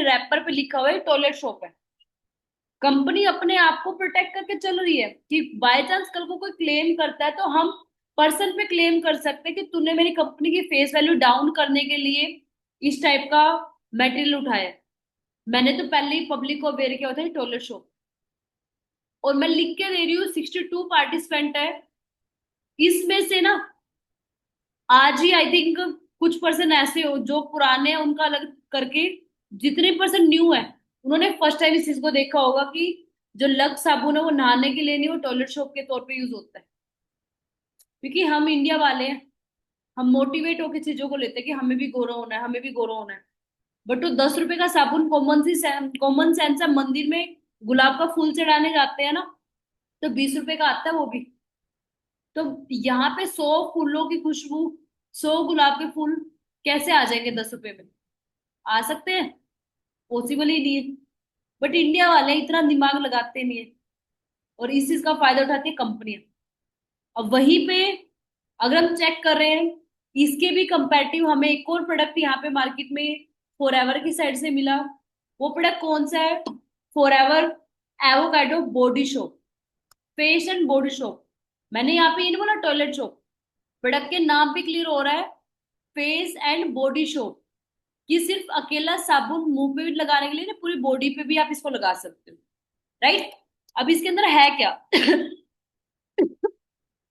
रैपर पे लिखा हुआ है टॉयलेट सोप है। कंपनी अपने आप को प्रोटेक्ट करके चल रही है कि बाय चांस कल को कोई क्लेम करता है तो हम पर्सन पे क्लेम कर सकते हैं कि तूने मेरी कंपनी की फेस वैल्यू डाउन करने के लिए इस टाइप का मटेरियल उठाया है। मैंने तो पहले ही पब्लिक को अवेयर किया होता है टॉयलेट शो, और मैं लिख के दे रही हूँ 62 पार्टिसिपेंट है, इसमें से ना आज ही आई थिंक कुछ पर्सन ऐसे हो जो पुराने हैं उनका अलग करके, जितने पर्सन न्यू है उन्होंने फर्स्ट टाइम इस चीज को देखा होगा कि जो लक्स साबुन है वो नहाने के लिए नहीं, वो टॉयलेट सोप के तौर पे यूज होता है। क्योंकि हम इंडिया वाले हैं, हम मोटिवेट होकर चीजों को लेते हैं कि हमें भी गोरा होना है, हमें भी गोरा होना है। बट वो 10 रुपए का साबुन कॉमन सेंस है, मंदिर में गुलाब का फूल चढ़ाने जाते हैं ना, तो 20 रुपए का आता है वो भी। तो यहाँ पे 100 फूलों की खुशबू, 100 गुलाब के फूल कैसे आ जाएंगे 10 रुपए में? आ सकते हैं? पॉसिबल ही नहीं है। बट इंडिया वाले इतना दिमाग लगाते नहीं है, और इस चीज का फायदा उठाती है कंपनियां। अब वहीं पे अगर हम चेक कर रहे हैं, इसके भी कंपैरेटिव हमें एक और प्रोडक्ट यहाँ पे मार्केट में फॉरएवर की साइड से मिला। वो प्रोडक्ट कौन सा है? Forever avocado body soap, face and body soap. मैंने यहाँ पे ये नहीं बोला टॉयलेट सोप, प्रोडक्ट के नाम पे क्लियर हो रहा है, फेस एंड बॉडी सोप, कि सिर्फ अकेला साबुन मुंह पे भी लगाने के लिए ना, पूरी बॉडी पे भी आप इसको लगा सकते हो। राइट? अब इसके अंदर है क्या?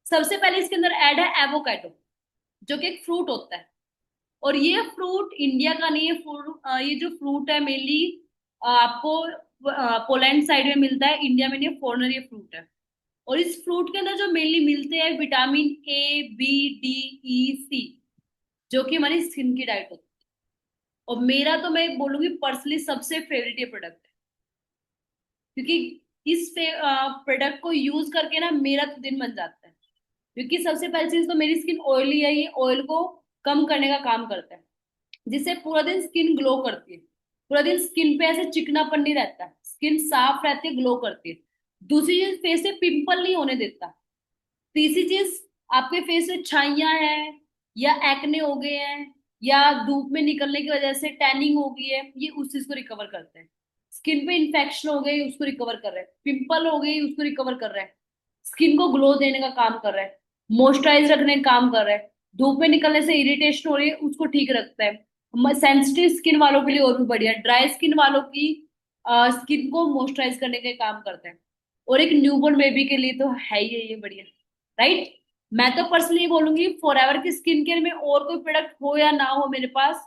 सबसे पहले इसके अंदर ऐड है एवोकाडो, जो कि एक फ्रूट होता है। और ये फ्रूट इंडिया का नहीं है, ये जो फ्रूट है मेनली आपको पोलैंड साइड में मिलता है, इंडिया में नहीं है, फॉरनर ये फ्रूट है। और इस फ्रूट के अंदर जो मेनली मिलते हैं vitamin A B D E C, जो कि हमारी स्किन की डाइट होती है। और मेरा तो मैं बोलूंगी पर्सनली सबसे फेवरेट ये प्रोडक्ट है, क्योंकि इस प्रोडक्ट को यूज करके ना मेरा तो दिन बन जाता है। क्योंकि सबसे पहली चीज तो मेरी स्किन ऑयली है, ये ऑयल को कम करने का काम करता है, जिससे पूरा दिन स्किन ग्लो करती है। पूरा दिन स्किन पे ऐसे चिकनापन नहीं रहता, स्किन साफ रहती है, ग्लो करती है। दूसरी चीज, फेस पे पिंपल नहीं होने देता। तीसरी चीज, आपके फेस पे छाइयां हैं या एक्ने हो गए हैं या धूप में निकलने की वजह से टैनिंग हो गई है, ये उस चीज को रिकवर करते हैं। स्किन पे इन्फेक्शन हो गई, उसको रिकवर कर रहे हैं। पिंपल हो गई, उसको रिकवर कर रहे हैं। स्किन को ग्लो देने का काम कर रहा है। मॉइस्चराइज रखने का काम कर रहा है। धूप में निकलने से इरिटेशन हो रही है, उसको ठीक रखता है। सेंसिटिव स्किन वालों के लिए और भी बढ़िया, ड्राई स्किन वालों की स्किन को मॉइस्चराइज करने का काम करता है। और एक न्यूबॉर्न बेबी के लिए तो है ही है ये बढ़िया, राइट। मैं तो पर्सनली बोलूंगी फॉरएवर की स्किन केयर में और कोई प्रोडक्ट हो या ना हो मेरे पास,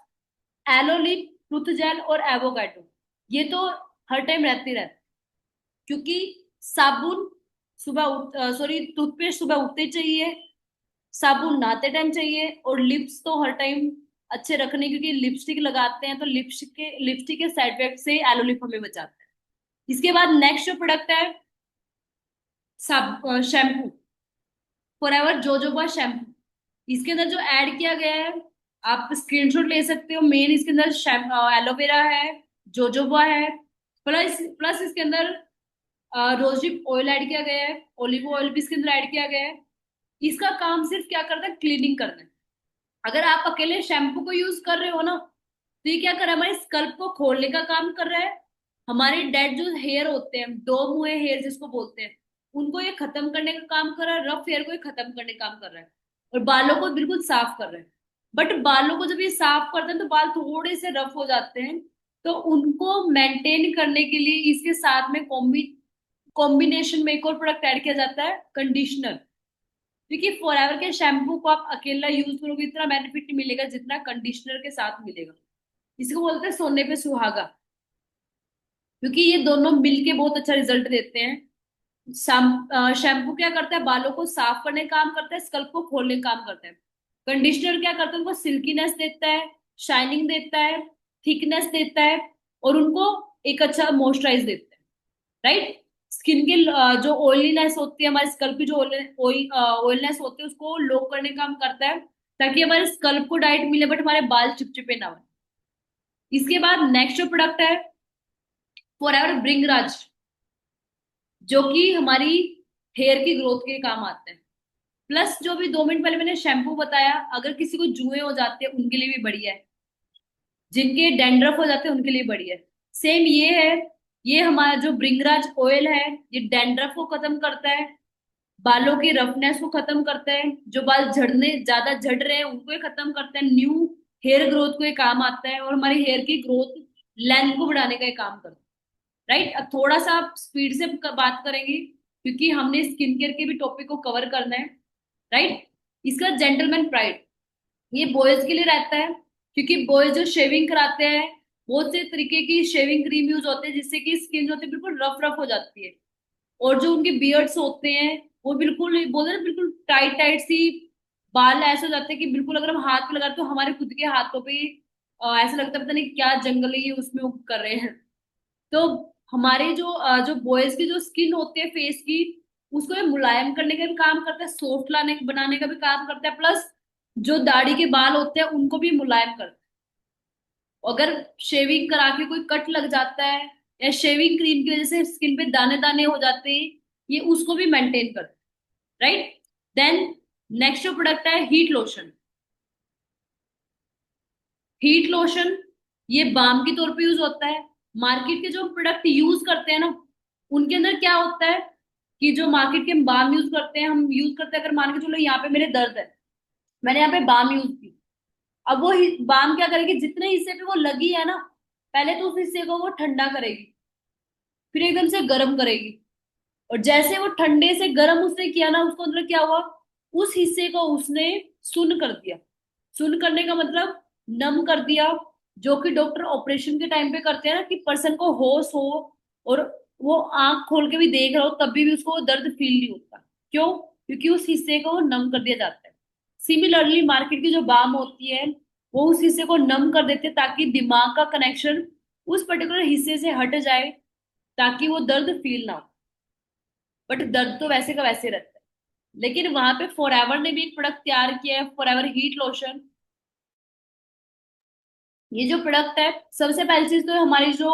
एलोलिप, टूथ जेल और एवोकाडो, ये तो हर टाइम रहती रहती। क्योंकि साबुन सुबह उठ सॉरी टूथपेस्ट सुबह उठते ही चाहिए, साबुन नहाते टाइम चाहिए, और लिप्स तो हर टाइम अच्छे रखने, क्योंकि लिपस्टिक लगाते हैं तो लिपस्टिक के साइड इफेक्ट से एलोलिप हमें बचाता है। इसके बाद नेक्स्ट जो प्रोडक्ट है, सब शैम्पू, फॉरएवर जोजोबा शैम्पू। इसके अंदर जो ऐड किया गया है, आप स्क्रीनशॉट ले सकते हो। मेन इसके अंदर एलोवेरा है, जोजोबा है, प्लस प्लस इसके अंदर रोजिप ऑयल ऐड किया गया है, ओलिव ऑयल भी इसके अंदर ऐड किया गया है। इसका काम सिर्फ क्या करता है, क्लीनिंग करना है। अगर आप अकेले शैम्पू को यूज कर रहे हो ना, तो ये क्या कर रहा है, हमारे स्कल्प को खोलने का काम कर रहा है। हमारे डेड जो हेयर होते हैं, डोम हुए हेयर जिसको बोलते हैं, उनको ये खत्म करने का काम कर रहा है। रफ हेयर को ये खत्म करने का काम कर रहा है। और बालों को बिल्कुल साफ कर रहा है। बट बालों को जब ये साफ करते हैं तो बाल थोड़े से रफ हो जाते हैं। तो उनको मेंटेन करने के लिए इसके साथ में कॉम्बिनेशन में एक और प्रोडक्ट ऐड किया जाता है, कंडीशनर। क्योंकि फॉरएवर के शैम्पू को आप अकेला यूज करोगे इतना बेनिफिट नहीं मिलेगा जितना कंडीशनर के साथ मिलेगा। इसको बोलते हैं सोने पे सुहागा, क्योंकि ये दोनों मिलके बहुत अच्छा रिजल्ट देते हैं। शैम्पू क्या करता है, बालों को साफ करने का काम करता है, स्कल्प को खोलने का काम करता है। कंडीशनर क्या करता है, उनको सिल्कीनेस देता है, शाइनिंग देता है, थिकनेस देता है, और उनको एक अच्छा मॉइस्चराइज देता है, राइट। स्किन के जो ऑयलीनेस होती है, हमारे स्कल्प की जो ऑयलनेस होती है, उसको लो करने का काम करता है, ताकि हमारे स्कल्प को डाइट मिले बट हमारे बाल चिपचिपे ना हो। इसके बाद नेक्स्ट जो प्रोडक्ट है, फॉरएवर ब्रिंगराज, जो कि हमारी हेयर की ग्रोथ के काम आते हैं। प्लस जो भी 2 मिनट पहले मैंने शैम्पू बताया, अगर किसी को जुए हो जाते हैं उनके लिए भी बढ़िया है। जिनके डैंड्रफ हो जाते हैं उनके लिए बढ़िया है। सेम ये है, ये हमारा जो ब्रिंगराज ऑयल है, ये डैंड्रफ को खत्म करता है, बालों की रफनेस को खत्म करता है, जो बाल झड़ने ज्यादा झड़ रहे हैं उनको ये खत्म करता है, न्यू हेयर ग्रोथ को ये काम आता है, और हमारी हेयर की ग्रोथ लेंथ को बढ़ाने का ये काम करता है, राइट। अब थोड़ा सा आप स्पीड से बात करेंगे, क्योंकि हमने स्किन केयर के भी टॉपिक को कवर करना है, राइट। इसका जेंटलमैन प्राइड, ये बॉयज के लिए रहता है, क्योंकि बॉयज जो शेविंग कराते हैं, बहुत से तरीके की शेविंग क्रीम यूज होते हैं जिससे कि स्किन जो होती है बिल्कुल रफ रफ हो जाती है। और जो उनके बियर्ड्स होते हैं, वो बिल्कुल बोलते हैं ना, बिल्कुल टाइट टाइट सी बाल ऐसे हो जाते हैं कि बिल्कुल अगर हम हाथ पे लगाते तो हमारे खुद के हाथों पे ऐसा लगता है पता नहीं क्या जंगल है ये उसमें वो कर रहे हैं। तो हमारे जो बॉयज की जो स्किन होती है फेस की, उसको ये मुलायम करने का भी काम करता है, सॉफ्ट लाने बनाने का भी काम करता है, प्लस जो दाढ़ी के बाल होते हैं उनको भी मुलायम करता है। अगर शेविंग करा के कोई कट लग जाता है, या शेविंग क्रीम की वजह से स्किन पे दाने दाने हो जाते हैं, ये उसको भी मेंटेन करता है, राइट। देन नेक्स्ट जो प्रोडक्ट है, हीट लोशन। हीट लोशन ये बाम के तौर पे यूज होता है। मार्केट के जो प्रोडक्ट यूज करते हैं ना, उनके अंदर क्या होता है कि जो मार्केट के बाम यूज करते हैं, हम यूज करते हैं, अगर मान के चलो यहाँ पे मेरे दर्द है, मैंने यहाँ पे बाम यूज की। अब वो बाम क्या करेगी, जितने हिस्से पे वो लगी है ना, पहले तो उस हिस्से को वो ठंडा करेगी, फिर एकदम से गर्म करेगी। और जैसे वो ठंडे से गर्म उसने किया ना, उसको मतलब क्या हुआ, उस हिस्से को उसने सुन्न कर दिया। सुन्न करने का मतलब नम कर दिया। जो कि डॉक्टर ऑपरेशन के टाइम पे करते हैं ना, कि पर्सन को होश हो और वो आंख खोल के भी देख रहा हो तब भी उसको दर्द फील नहीं होता। क्यों? क्योंकि उस हिस्से को नम कर दिया जाता है। सिमिलरली मार्केट की जो बाम होती है, वो उस हिस्से को नम कर देते हैं ताकि दिमाग का कनेक्शन उस पर्टिकुलर हिस्से से हट जाए, ताकि वो दर्द फील ना हो। बट दर्द तो वैसे का वैसे रहता है। लेकिन वहां पे फॉरएवर ने भी एक प्रोडक्ट तैयार किया है, फॉरएवर हीट लोशन। ये जो प्रोडक्ट है, सबसे पहली चीज तो हमारी जो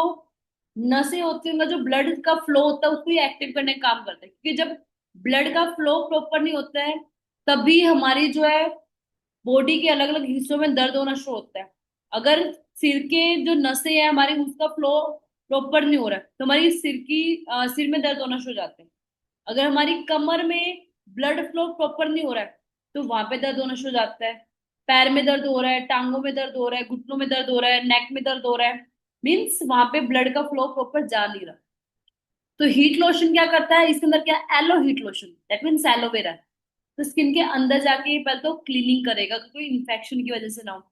नसें होती हैं, उनका जो ब्लड का फ्लो होता है उसको ये एक्टिव करने का काम करता है। क्योंकि जब ब्लड का फ्लो प्रॉपर नहीं होता है, तभी हमारी जो है बॉडी के अलग अलग हिस्सों में दर्द होना शुरू होता है। अगर सिर के जो नसें हैं हमारी उसका फ्लो प्रॉपर नहीं हो रहा है तो हमारी सिर में दर्द होना शुरू हो जाते हैं। अगर हमारी कमर में ब्लड फ्लो प्रॉपर नहीं हो रहा है तो वहां पे दर्द होना शुरू हो जाता है। पैर में दर्द हो रहा है, टांगों में दर्द हो रहा है, घुटनों में दर्द हो रहा है, नेक में दर्द हो रहा है, मीन्स वहां पे ब्लड का फ्लो प्रॉपर जा नहीं रहा। तो हीट लोशन क्या करता है, इसके अंदर क्या, yellow heat lotion, that means aloe vera. तो स्किन के अंदर जाके पहले तो क्लीनिंग करेगा कि कोई इन्फेक्शन की वजह से ना हो।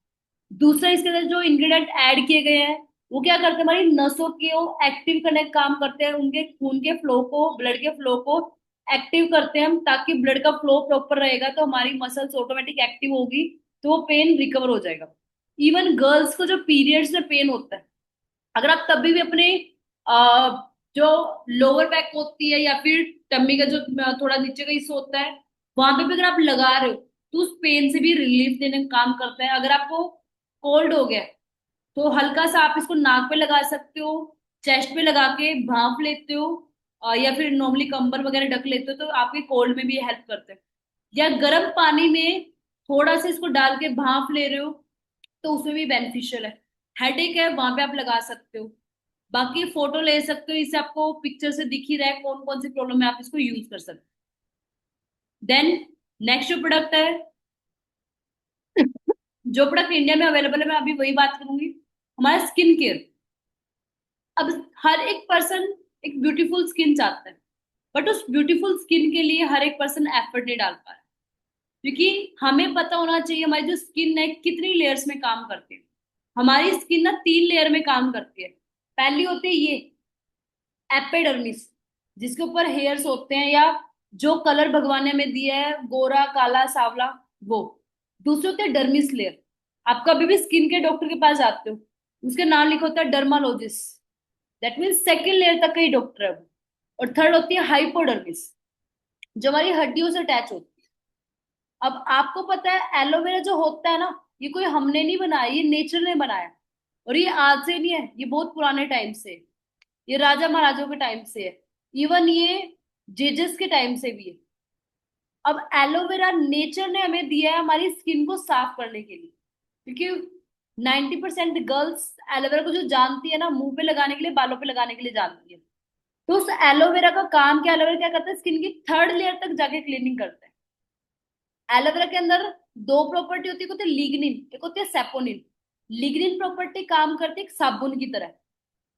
दूसरा, इसके अंदर जो इंग्रेडिएंट ऐड किए गए हैं वो क्या करते हैं, हमारी नसों को एक्टिव करने का काम करते हैं, उनके खून के फ्लो को, ब्लड के फ्लो को एक्टिव करते हैं हम, ताकि ब्लड का फ्लो प्रॉपर रहेगा तो हमारी मसल्स ऑटोमेटिक एक्टिव होगी, तो वो पेन रिकवर हो जाएगा। इवन गर्ल्स को जो पीरियड्स में पेन होता है, अगर आप तभी भी अपने जो लोअर बैक होती है या फिर टम्मी का जो थोड़ा नीचे का हिस्सा होता है वहां पे भी अगर आप लगा रहे हो तो उस पेन से भी रिलीफ देने का काम करता है। अगर आपको कोल्ड हो गया तो हल्का सा आप इसको नाक पे लगा सकते हो, चेस्ट पे लगा के भांप लेते हो, या फिर नॉर्मली कंबल वगैरह ढक लेते हो तो आपके कोल्ड में भी हेल्प करते हैं। या गर्म पानी में थोड़ा सा इसको डाल के भांप ले रहे हो तो उसमें भी बेनिफिशियल है। हेडेक है वहां पे आप लगा सकते हो। बाकी फोटो ले सकते हो, इससे आपको पिक्चर से दिख ही रहा है कौन कौन सी प्रॉब्लम में आप इसको यूज कर सकते हो। देन नेक्स्ट जो प्रोडक्ट है, जो प्रोडक्ट इंडिया में अवेलेबल है मैं अभी वही बात करूंगी, हमारा स्किन केयर। अब हर एक पर्सन एक ब्यूटीफुल स्किन चाहता है, बट उस ब्यूटीफुल स्किन के लिए हर एक पर्सन एफर्ट नहीं डाल पा रहा है। क्योंकि हमें पता होना चाहिए हमारी जो स्किन है कितनी लेयर्स में काम करती है। हमारी स्किन ना 3 लेयर में काम करती है। पहली होती है ये एपिडर्मिस, जिसके ऊपर हेयर्स होते हैं या जो कलर भगवान ने हमें दिया है, गोरा काला सांवला, वो। दूसरे होते हैं डर्मिस लेयर। आप कभी भी स्किन के डॉक्टर के पास जाते हो, उसके नाम लिखा होता है डर्मालॉजिस्ट, दैट मीन्स सेकेंड लेयर तक का ही डॉक्टर है वो। और थर्ड होती है हाइपोडर्मिस, जो हमारी हड्डियों से अटैच होती है। अब आपको पता है एलोवेरा जो होता है ना, ये कोई हमने नहीं बनाया, ये नेचर ने बनाया। और ये आज से नहीं है, ये बहुत पुराने टाइम से है। ये राजा महाराजों के टाइम से है, इवन ये जेजस के टाइम से भी है। अब एलोवेरा नेचर ने हमें दिया है हमारी स्किन को साफ करने के लिए। क्योंकि 90% गर्ल्स एलोवेरा को जो जानती है ना, मुंह पे लगाने के लिए, बालों पे लगाने के लिए जानती है। तो उस एलोवेरा का काम क्या, एलोवेरा क्या करता है, स्किन की थर्ड लेयर तक जाके क्लीनिंग करता है। एलोवेरा के अंदर दो प्रॉपर्टी होती है, एक होती है लिग्निन, एक होती है सेपोनिन। लिग्निन प्रॉपर्टी काम करती है एक साबुन की तरह।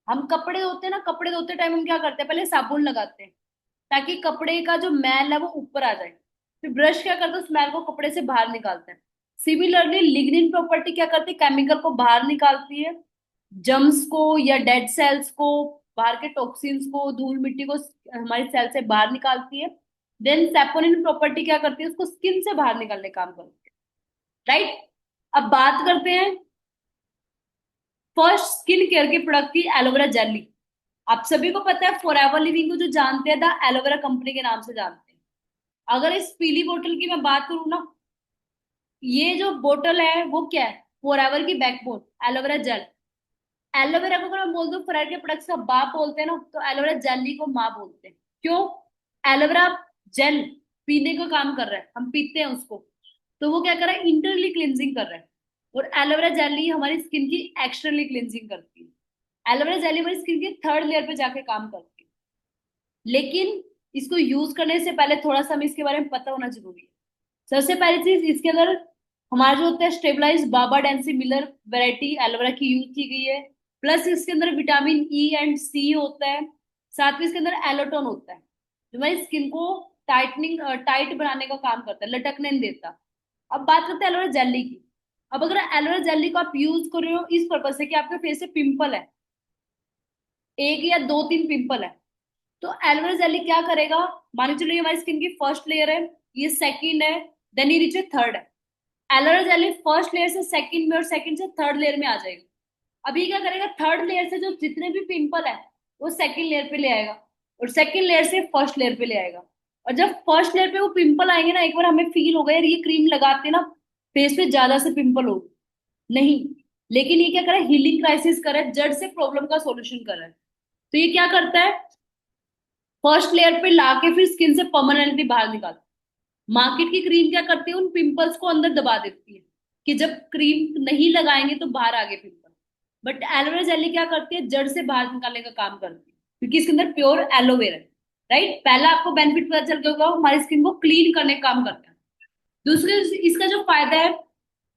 हम कपड़े धोते हैं ना, कपड़े धोते टाइम हम क्या करते हैं, पहले साबुन लगाते हैं ताकि कपड़े का जो मैल है वो ऊपर आ जाए। फिर ब्रश क्या करता है, उस मैल को कपड़े से बाहर निकालते हैं। सिमिलरली लिग्निन प्रॉपर्टी क्या करती है, केमिकल को बाहर निकालती है, जम्स को या डेड सेल्स को, बाहर के टॉक्सिन्स को, धूल मिट्टी को हमारी सेल से बाहर निकालती है। देन सेपोनिन प्रॉपर्टी क्या करती है, उसको स्किन से बाहर निकालने का काम करती है। राइट। अब बात करते हैं फर्स्ट स्किन केयर के प्रोडक्ट की, एलोवेरा जेली। आप सभी को पता है फॉरएवर लिविंग को जो जानते हैं द एलोवेरा कंपनी के नाम से जानते हैं। अगर इस पीली बोतल की मैं बात करूँ ना, ये जो बोतल है वो क्या है, फॉरएवर की बैकबोन एलोवेरा जेल। एलोवेरा को अगर मैं बोल दूं फॉरएवर के प्रोडक्ट्स का बाप बोलते हैं ना, तो एलोवेरा जेली को माँ बोलते हैं। क्यों? एलोवेरा जेल पीने का काम कर रहा है, हम पीते हैं उसको, तो वो क्या कर रहा है, इंटरनली क्लिनजिंग कर रहा है। और एलोवेरा जेली हमारी स्किन की एक्सटर्नली क्लिनजिंग करती है। एलोवेरा जेली हमारी स्किन की थर्ड लेयर पे जाके काम करती है। लेकिन इसको यूज करने से पहले थोड़ा सा हमें इसके बारे में पता होना जरूरी है। सबसे पहली चीज, इसके अंदर हमारा जो होता है स्टेबलाइज बाबा डेंसी मिलर वैरायटी एलोवेरा की यूज की गई है। प्लस इसके अंदर विटामिन ई एंड सी होता है। साथ में इसके अंदर एलोटोन होता है जो हमारी स्किन को टाइट बनाने का काम करता है, लटकने नहीं देता। अब बात करते हैं एलोवेरा जेली की। अब अगर एलोवेरा जेली को आप यूज कर रहे हो इस पर्पज से कि आपके फेस पे पिंपल है, एक या दो तीन पिंपल है, तो एलोवेरा जेली क्या करेगा, मान के चलो ये हमारी स्किन की फर्स्ट लेयर है, ये सेकंड है, देन ये नीचे थर्ड है। एलोवेरा जेली फर्स्ट लेयर से सेकंड में और सेकंड से थर्ड लेयर में आ जाएगा। अभी क्या करेगा, थर्ड लेयर से जो जितने भी पिंपल है वो सेकंड लेयर पे ले आएगा, और सेकंड लेयर से फर्स्ट लेयर पे ले आएगा। और जब फर्स्ट लेयर पे वो पिंपल आएंगे ना, एक बार हमें फील होगा यार ये क्रीम लगाते ना फेस पे ज्यादा से पिंपल हो, नहीं, लेकिन ये क्या कर रहा है, हीलिंग क्राइसिस कर रहा है, जड़ से प्रॉब्लम का सोल्यूशन कर रहा है। तो ये क्या करता है, फर्स्ट लेयर पे लाके फिर स्किन से परमानेंटली बाहर निकालता है। मार्केट की क्रीम क्या करती है, उन पिंपल्स को अंदर दबा देती है कि जब क्रीम नहीं लगाएंगे तो बाहर आगे पिंपल। बट एलोवेरा जेली क्या करती है, जड़ से बाहर निकालने का काम करती है, क्योंकि इसके अंदर प्योर एलोवेरा है। राइट, पहला आपको बेनिफिट पता चल गया होगा, वो हमारी स्किन को क्लीन करने का काम करता है। दूसरे, इसका जो फायदा है,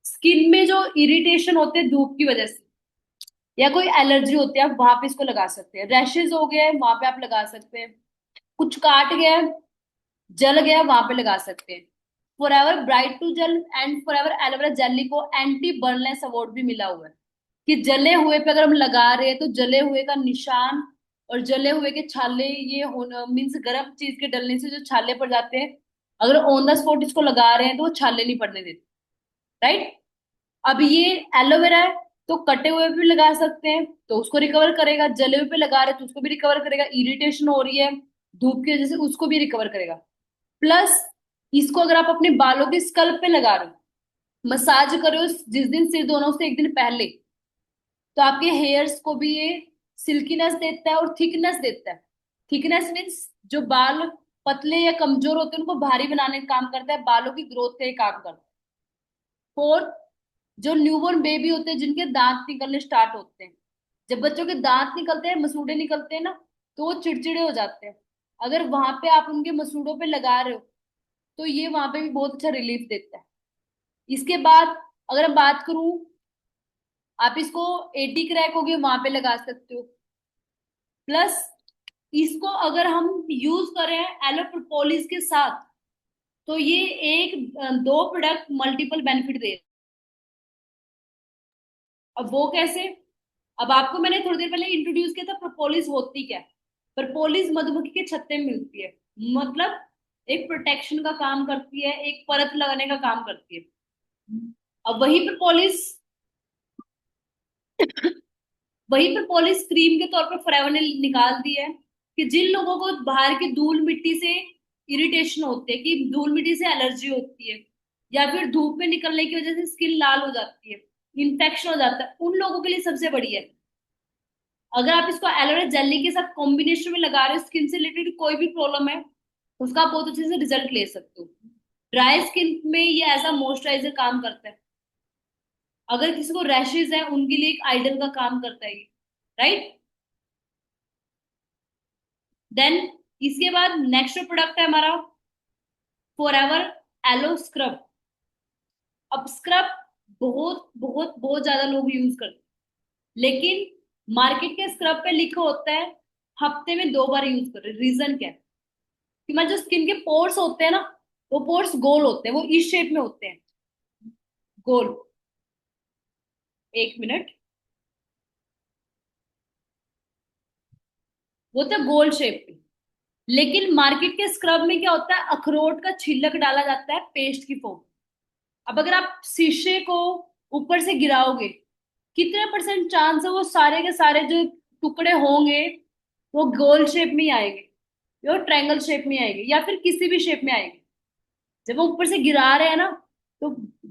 स्किन में जो इरिटेशन होते हैं धूप की वजह से या कोई एलर्जी होती है, आप वहां पे इसको लगा सकते हैं। रैशेज हो गए वहां पे आप लगा सकते हैं, कुछ काट गया, जल गया, वहां पे लगा सकते हैं। Forever bright tooth gel and forever aloe vera jelly को एंटी बर्नलेस अवार्ड भी मिला हुआ है, कि जले हुए पे अगर हम लगा रहे हैं तो जले हुए का निशान और जले हुए के छाले, ये मीन्स गर्म चीज के डलने से जो छाले पड़ जाते हैं, अगर ऑन द स्पॉट इसको लगा रहे हैं तो वो छाले नहीं पड़ने देते। राइट, अब ये एलोवेरा है तो कटे हुए पे भी लगा सकते हैं तो उसको रिकवर करेगा, जले हुए पे लगा रहे हैं तो उसको भी रिकवर करेगा, इरिटेशन हो रही है धूप की वजह से उसको भी रिकवर करेगा। प्लस इसको अगर आप अपने बालों के स्कल्प पे लगा रहे हो, मसाज कर रहे हो जिस दिन सिर धोना उससे एक दिन पहले, तो आपके हेयर्स को भी ये सिल्कीनेस देता है और थिकनेस देता है। थिकनेस मीन्स जो बाल पतले या कमजोर होते हैं उनको भारी बनाने का काम करता है, बालों की ग्रोथ का ये काम करता है। फोर्थ, जो न्यूबॉर्न बेबी होते हैं जिनके दांत निकलने स्टार्ट होते हैं, जब बच्चों के दांत निकलते हैं, मसूड़े निकलते हैं ना, तो वो चिड़चिड़े हो जाते हैं। अगर वहां पे आप उनके मसूड़ों पे लगा रहे हो तो ये वहां पे भी बहुत अच्छा रिलीफ देता है। इसके बाद अगर मैं बात करूं, आप इसको एटी क्रैक हो गए वहां पे लगा सकते हो। प्लस इसको अगर हम यूज करें एलो प्रोपोलिस के साथ, तो ये दो प्रोडक्ट मल्टीपल बेनिफिट दे रहे हैं। अब वो कैसे, अब आपको मैंने थोड़ी देर पहले इंट्रोड्यूस किया था प्रोपोलिस होती क्या है। प्रोपोलिस मधुमक्खी के छत्ते में मिलती है, मतलब एक प्रोटेक्शन का काम करती है, एक परत लगाने का काम करती है। अब वही प्रोपोलिस क्रीम के तौर पर फॉरएवर ने निकाल दी है, कि जिन लोगों को बाहर की धूल मिट्टी से इरिटेशन होती है, कि धूल मिट्टी से एलर्जी होती है, या फिर धूप में निकलने की वजह से स्किन लाल हो जाती है, इन्फेक्शन हो जाता है, उन लोगों के लिए सबसे बढ़िया है। अगर आप इसको एलोवेरा जेली के साथ कॉम्बिनेशन में लगा रहे हो, स्किन से रिलेटेड कोई भी प्रॉब्लम है, उसका आप बहुत अच्छे से रिजल्ट ले सकते हो। ड्राई स्किन में ये ऐसा मॉइस्चराइजर काम करता है, अगर किसी को रैशेज है उनके लिए एक आइडल का काम करता है ये। राइट, देन इसके बाद नेक्स्ट प्रोडक्ट है हमारा फॉर एवर एलो स्क्रब। अब स्क्रब बहुत बहुत बहुत ज्यादा लोग यूज करते हैं, लेकिन मार्केट के स्क्रब पे लिखा होता है हफ्ते में 2 बार यूज करें। रीजन क्या है, कि हमारे जो स्किन के पोर्स होते हैं ना, वो पोर्स गोल होते हैं, वो इस शेप में होते हैं, गोल। एक मिनट, वो तो गोल शेप में। लेकिन मार्केट के स्क्रब में क्या होता है, अखरोट का छिलक डाला जाता है पेस्ट की फॉर्म। अब अगर आप शीशे को ऊपर से गिराओगे, कितने परसेंट चांस है वो सारे के सारे जो टुकड़े होंगे वो गोल शेप में ही आएंगे, वो ट्रायंगल शेप में आएंगे, या फिर किसी भी शेप में आएंगे। जब हम ऊपर से गिरा रहे हैं ना, तो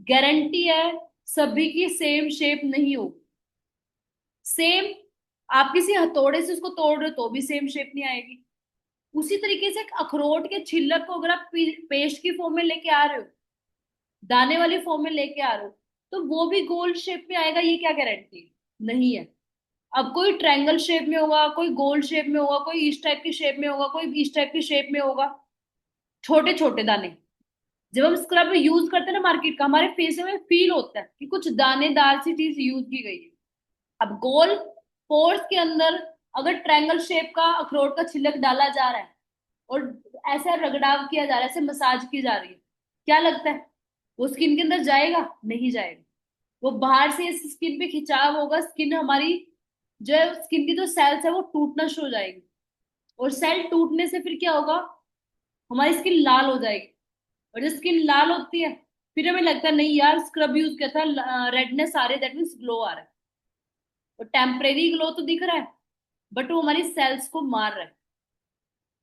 गारंटी है सभी की सेम शेप नहीं होगी। सेम, आप किसी हथौड़े से उसको तोड़ रहे हो तो भी सेम शेप नहीं आएगी। उसी तरीके से एक अखरोट के छिलक को अगर आप पेस्ट की फॉर्म में लेके आ रहे हो, दाने वाली फॉर्म में लेके आ रहे हो, तो वो भी गोल शेप में आएगा, ये क्या गारंटी है? नहीं है। अब कोई ट्रायंगल शेप में होगा, कोई गोल शेप में होगा, कोई इस टाइप की शेप में होगा, कोई इस टाइप की शेप में होगा, छोटे छोटे दाने। जब हम स्क्रब यूज करते हैं ना मार्केट का, हमारे फेस में फील होता है कि कुछ दानेदार सी चीज यूज की गई है। अब गोल पोर्स के अंदर अगर ट्रायंगल शेप का अखरोट का छिलक डाला जा रहा है और ऐसा रगड़ाव किया जा रहा है, ऐसे मसाज की जा रही है, क्या लगता है वो स्किन के अंदर जाएगा? नहीं जाएगा। वो बाहर से स्किन पे खिंचाव होगा, स्किन हमारी जो है, स्किन की जो सेल्स है वो टूटना शुरू हो जाएगी, और सेल टूटने से फिर क्या होगा, हमारी स्किन लाल हो जाएगी। और जब स्किन लाल होती है, फिर हमें लगता है नहीं यार स्क्रब यूज किया था, रेडनेस आ रही है, दैट मीन्स ग्लो आ रहा है। तो टेम्परेरी ग्लो तो दिख रहा है, बट वो हमारी सेल्स को मार रहा है।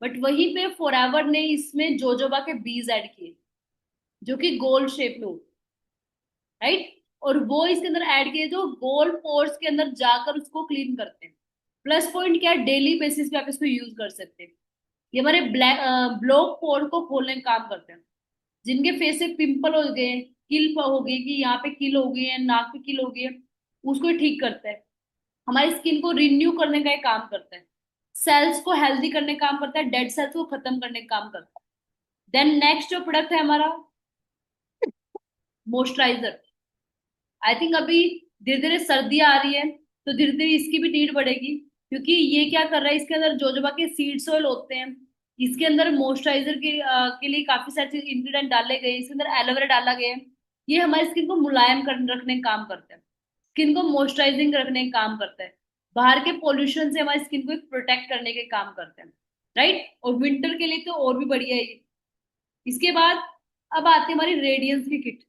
बट वहीं पे फॉरएवर ने इसमें जोजोबा के बीज ऐड किए, जो कि गोल शेप में होते, राइट, और वो इसके अंदर ऐड किए जो गोल पोर्स के अंदर जाकर उसको क्लीन करते हैं। प्लस पॉइंट क्या है, डेली बेसिस पे आप इसको यूज कर सकते हैं। ये हमारे ब्लैक ब्लॉक पोर को खोलने का काम करते हैं। जिनके फेस से पिंपल हो गए, किल हो गई, कि यहाँ पे किल हो गई है, नाक पे किल हो गई है, उसको ये ठीक करता है। हमारी स्किन को रिन्यू करने का ये काम करता है, सेल्स को हेल्दी करने का काम करता है, डेड सेल्स को खत्म करने का काम करता है। देन नेक्स्ट जो प्रोडक्ट है हमारा, मॉइस्चराइजर। आई थिंक अभी धीरे धीरे सर्दी आ रही है, तो धीरे धीरे इसकी भी नीड बढ़ेगी, क्योंकि ये क्या कर रहा है, इसके अंदर जोजोबा के सीड्स ऑयल होते हैं, इसके अंदर मॉइस्चराइजर के लिए काफी सारे इंग्रेडिएंट डाले गए हैं, इसके अंदर एलोवेरा डाला गया है। ये हमारी स्किन को मुलायम रखने का काम करता है, स्किन को मॉइस्चराइजिंग रखने का काम करता है, बाहर के पोल्यूशन से हमारी स्किन को प्रोटेक्ट करने के काम करते हैं, राइट। और विंटर के लिए तो और भी बढ़िया है ये। इसके बाद अब आती है हमारी रेडियंस की किट,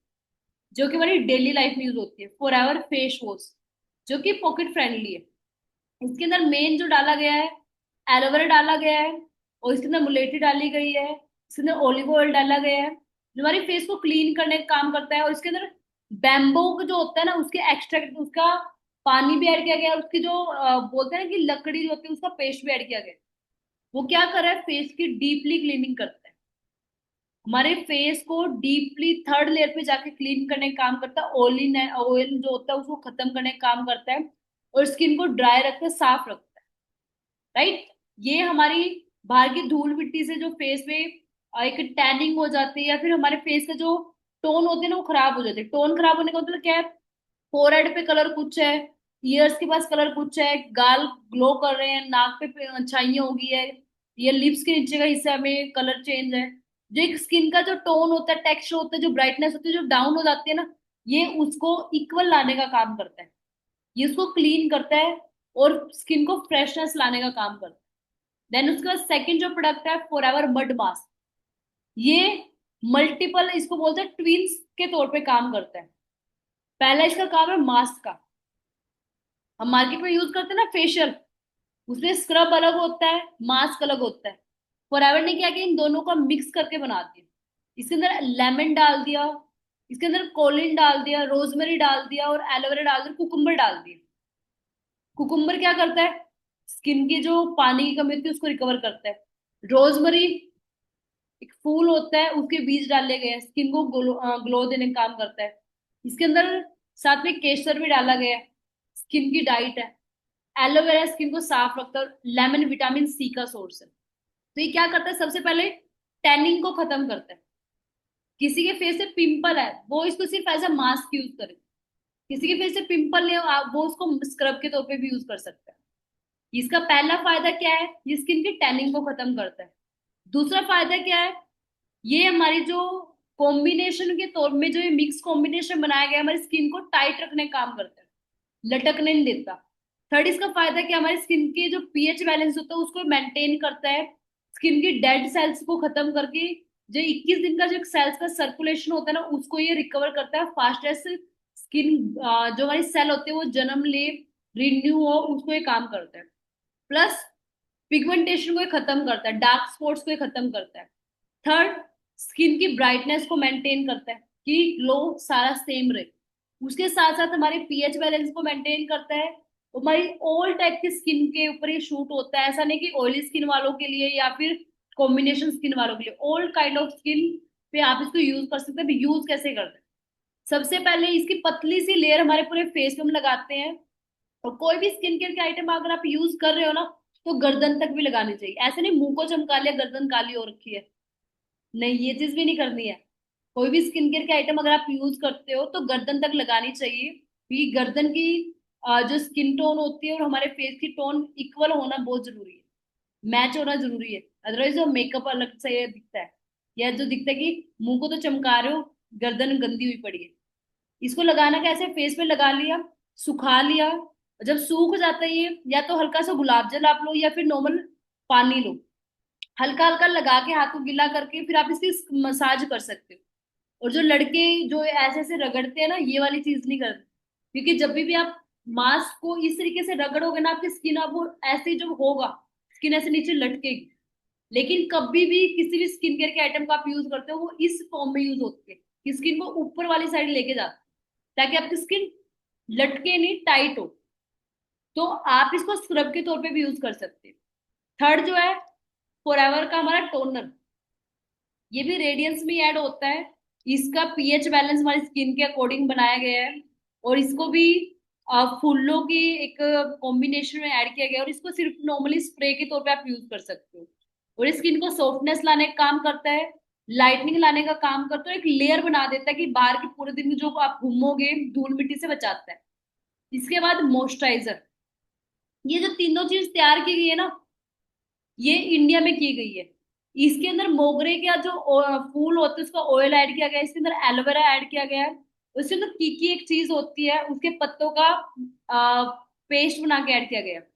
जो कि हमारी डेली लाइफ में यूज होती है, फॉर एवर फेस वॉश, जो कि पॉकेट फ्रेंडली है। इसके अंदर मेन जो डाला गया है, एलोवेरा डाला गया है, और इसके अंदर मुलेठी डाली गई है, इसके अंदर ऑलिव ऑयल डाला गया है, जो हमारे फेस को क्लीन करने का काम करता है। और इसके अंदर बैम्बो जो होता है ना, उसके एक्सट्रैक्ट, उसका पानी भी ऐड किया गया है, उसकी जो बोलते हैं ना कि लकड़ी जो होती है, उसका पेस्ट भी ऐड किया गया है। वो क्या कर रहा है, फेस की डीपली क्लीनिंग करता है, हमारे फेस को डीपली थर्ड लेयर पे जाके क्लीन करने का काम करता है, ऑयली ऑयल जो होता है उसको खत्म करने का काम करता है, और स्किन को ड्राई रखता है, साफ रखता है, राइट। ये हमारी बाहर की धूल मिट्टी से जो फेस में एक टैनिंग हो जाती है, या फिर हमारे फेस का जो टोन होते हैं ना वो खराब हो जाते हैं। टोन खराब होने का मतलब क्या है, फोरहेड पे कलर कुछ है, ईयर्स के पास कलर कुछ है, गाल ग्लो कर रहे हैं, नाक पे छाइयां होगी है, ये लिप्स के नीचे का हिस्सा में कलर चेंज है, जो एक स्किन का जो टोन होता है, टेक्सचर होता है, जो ब्राइटनेस होती है, जो डाउन हो जाती है ना, ये उसको इक्वल लाने का काम करता है, ये उसको क्लीन करता है, और स्किन को फ्रेशनेस लाने का काम करता है। देन उसका सेकंड जो प्रोडक्ट है, फॉर एवर मड मास्क। ये मल्टीपल, इसको बोलते हैं ट्विंस के तौर पे काम करता है। पहला इसका काम है मास्क का, हम मार्केट में यूज करते हैं ना फेशियल, उसमें स्क्रब अलग होता है, मास्क अलग होता है। फॉरएवर ने क्या किया, इन दोनों का मिक्स करके बना दिया, इसके अंदर लेमन डाल दिया, इसके अंदर कोलिन डाल दिया, रोजमेरी डाल दिया, और एलोवेरा डाल दिया, कुकुम्बर डाल दिया। कुकुम्बर क्या करता है, स्किन की जो पानी की कमी होती है उसको रिकवर करता है। रोजमेरी एक फूल होता है, उसके बीज डाले गए हैं, स्किन को ग्लो देने का काम करता है। इसके अंदर साथ में केसर भी डाला गया है, स्किन की डाइट है। एलोवेरा स्किन को साफ रखता है, लेमन विटामिन सी का सोर्स है। तो ये क्या करता है, सबसे पहले टैनिंग को खत्म करता है। किसी के फेस से पिंपल है, वो इसको सिर्फ एज अ मास्क यूज करे, किसी के फेस से पिंपल है, वो उसको स्क्रब के तौर पे भी यूज कर सकता है। इसका पहला फायदा क्या है, ये स्किन की टैनिंग को खत्म करता है। दूसरा फायदा क्या है, ये हमारी जो कॉम्बिनेशन के तौर में जो ये मिक्स कॉम्बिनेशन बनाया गया है, हमारी स्किन को टाइट रखने का काम करता है, लटकने नहीं देता। थर्ड इसका फायदा क्या, हमारी स्किन के जो पीएच बैलेंस होता है उसको मेंटेन करता है, स्किन की डेड सेल्स को खत्म करके जो 21 दिन का जो सेल्स का सर्कुलेशन होता है ना, उसको ये रिकवर करता है फास्टेस्ट। स्किन जो हमारी सेल होते हैं वो जन्म ले, रिन्यू हो, उसको ये काम करता है। प्लस पिगमेंटेशन को ये खत्म करता है, डार्क स्पॉट्स को ये खत्म करता है। थर्ड, स्किन की ब्राइटनेस को मेंटेन करता है, कि ग्लो सारा सेम रहे। उसके साथ साथ हमारे पीएच बैलेंस को मेंटेन करता है। तो हमारी ऑल टाइप की स्किन के ऊपर ये शूट होता है, ऐसा नहीं कि ऑयली स्किन वालों के लिए या फिर कॉम्बिनेशन स्किन वालों के लिए, ऑल काइंड ऑफ स्किन पे आप इसको यूज कर सकते हैं। यूज कैसे करते हैं, सबसे पहले इसकी पतली सी लेयर हमारे पूरे फेस पे हम लगाते हैं। और कोई भी स्किन केयर के आइटम अगर आप यूज कर रहे हो ना, तो गर्दन तक भी लगानी चाहिए। ऐसे नहीं मुंह को चमका लिया, गर्दन काली हो रखी है, नहीं, ये चीज भी नहीं करनी है। कोई भी स्किन केयर के आइटम अगर आप यूज करते हो तो गर्दन तक लगानी चाहिए, क्योंकि गर्दन की जो स्किन टोन होती है और हमारे फेस की टोन इक्वल होना बहुत जरूरी है, मैच होना जरूरी है। अदरवाइज जो मेकअप अलग से ये दिखता है, या जो दिखता है कि मुंह को तो चमका रहे हो, गर्दन गंदी हुई पड़ी है। इसको लगाना कैसे, फेस पे लगा लिया, सुखा लिया, जब सूख जाता है ये, या तो हल्का सा गुलाब जल आप लो, या फिर नॉर्मल पानी लो, हल्का हल्का लगा के हाथ को गीला करके फिर आप इसकी मसाज कर सकते हो। और जो लड़के जो ऐसे ऐसे रगड़ते हैं ना, ये वाली चीज नहीं करते, क्योंकि जब भी आप मास्क को इस तरीके से रगड़ोगे ना, आपकी स्किन अब वो ऐसे ही जो होगा, स्किन ऐसे नीचे लटकेगी। लेकिन कभी भी किसी भी स्किन केयर के आइटम को आप यूज करते हो, वो इस फॉर्म में यूज होती है कि स्किन को ऊपर वाली साइड लेके जाते हैं, ताकि आपकी स्किन लटके नहीं, टाइट हो। तो आप इसको स्क्रब के तौर पे भी यूज कर सकते हैं। थर्ड जो है, फॉरएवर का हमारा टोनर, ये भी रेडियंस में ऐड होता है। इसका पीएच बैलेंस हमारी स्किन के अकॉर्डिंग बनाया गया है, और इसको भी फूलों की एक कॉम्बिनेशन में ऐड किया गया है, और इसको सिर्फ नॉर्मली स्प्रे के तौर पे आप यूज कर सकते हो। और स्किन को सॉफ्टनेस लाने का काम करता है, लाइटनिंग लाने का काम करता है, एक लेयर बना देता है कि बाहर के पूरे दिन जो आप घूमोगे धूल मिट्टी से बचाता है। इसके बाद मॉइस्चराइजर। ये जो तीनों चीज तैयार की गई है ना, ये इंडिया में की गई है। इसके अंदर मोगरे का जो फूल होता है उसका ऑयल ऐड किया गया है, इसके अंदर एलोवेरा ऐड किया गया है, उसके अंदर कीकी एक चीज होती है उसके पत्तों का पेस्ट बना के ऐड किया गया है,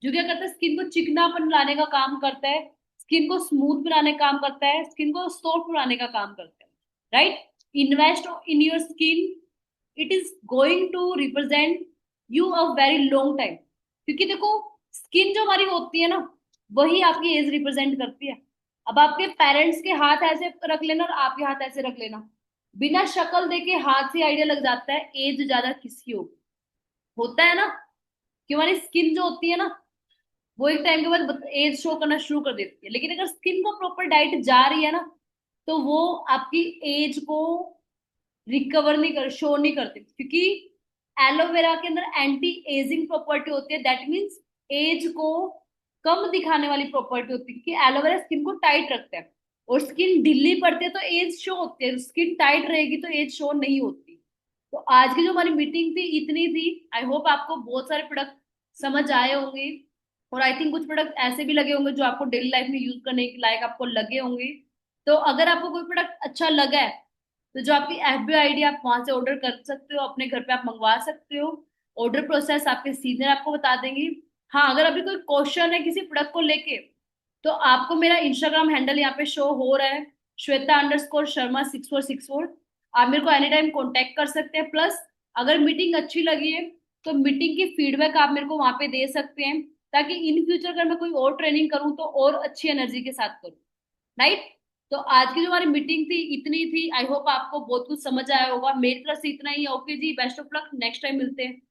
जो क्या करता है स्किन को चिकनापन लाने का काम करता है, स्किन को स्मूथ बनाने का काम करता है, स्किन को सॉफ्ट बनाने का काम करता है। Right. Invest in your skin, it is going to represent you a very long time. क्योंकि देखो, स्किन जो हमारी होती है ना, वही आपकी एज रिप्रेजेंट करती है। अब आपके पेरेंट्स के हाथ ऐसे रख लेना और आपके हाथ ऐसे रख लेना, बिना शक्ल देखे हाथ से आइडिया लग जाता है एज ज्यादा किसकी होगी। होता है ना, कि हमारी स्किन जो होती है ना, वो एक टाइम के बाद एज शो करना शुरू कर देती है। लेकिन अगर स्किन को प्रॉपर डाइट जा रही है ना, तो वो आपकी एज को रिकवर नहीं कर शो नहीं करते, क्योंकि एलोवेरा के अंदर एंटी एजिंग प्रॉपर्टी होती है। दैट मीन्स एज को कम दिखाने वाली प्रॉपर्टी होती है, क्योंकि एलोवेरा स्किन को टाइट रखता है, और स्किन ढीली पड़ती है तो एज शो होती है, स्किन टाइट रहेगी तो एज शो नहीं होती। तो आज की जो हमारी मीटिंग थी इतनी थी। आई होप आपको बहुत सारे प्रोडक्ट समझ आए होंगे, और आई थिंक कुछ प्रोडक्ट ऐसे भी लगे होंगे जो आपको डेली लाइफ में यूज करने के लायक आपको लगे होंगे। तो अगर आपको कोई प्रोडक्ट अच्छा लगा है, तो जो आपकी एफबी आईडी आप वहां से ऑर्डर कर सकते हो, अपने घर पे आप मंगवा सकते हो। ऑर्डर प्रोसेस आपके सीनियर आपको बता देंगे। हाँ, अगर अभी कोई क्वेश्चन है किसी प्रोडक्ट को लेके, तो आपको मेरा इंस्टाग्राम हैंडल यहाँ पे शो हो रहा है, श्वेता_शर्मा6464। आप मेरे को एनी टाइम कॉन्टेक्ट कर सकते हैं। प्लस अगर मीटिंग अच्छी लगी है, तो मीटिंग की फीडबैक आप मेरे को वहां पे दे सकते हैं, ताकि इन फ्यूचर अगर मैं कोई और ट्रेनिंग करूँ तो और अच्छी एनर्जी के साथ करूँ। राइट। तो आज की जो हमारी मीटिंग थी इतनी थी। आई होप आपको बहुत कुछ समझ आया होगा। मेरी तरफ से इतना ही। ओके जी, best of luck, next time मिलते हैं।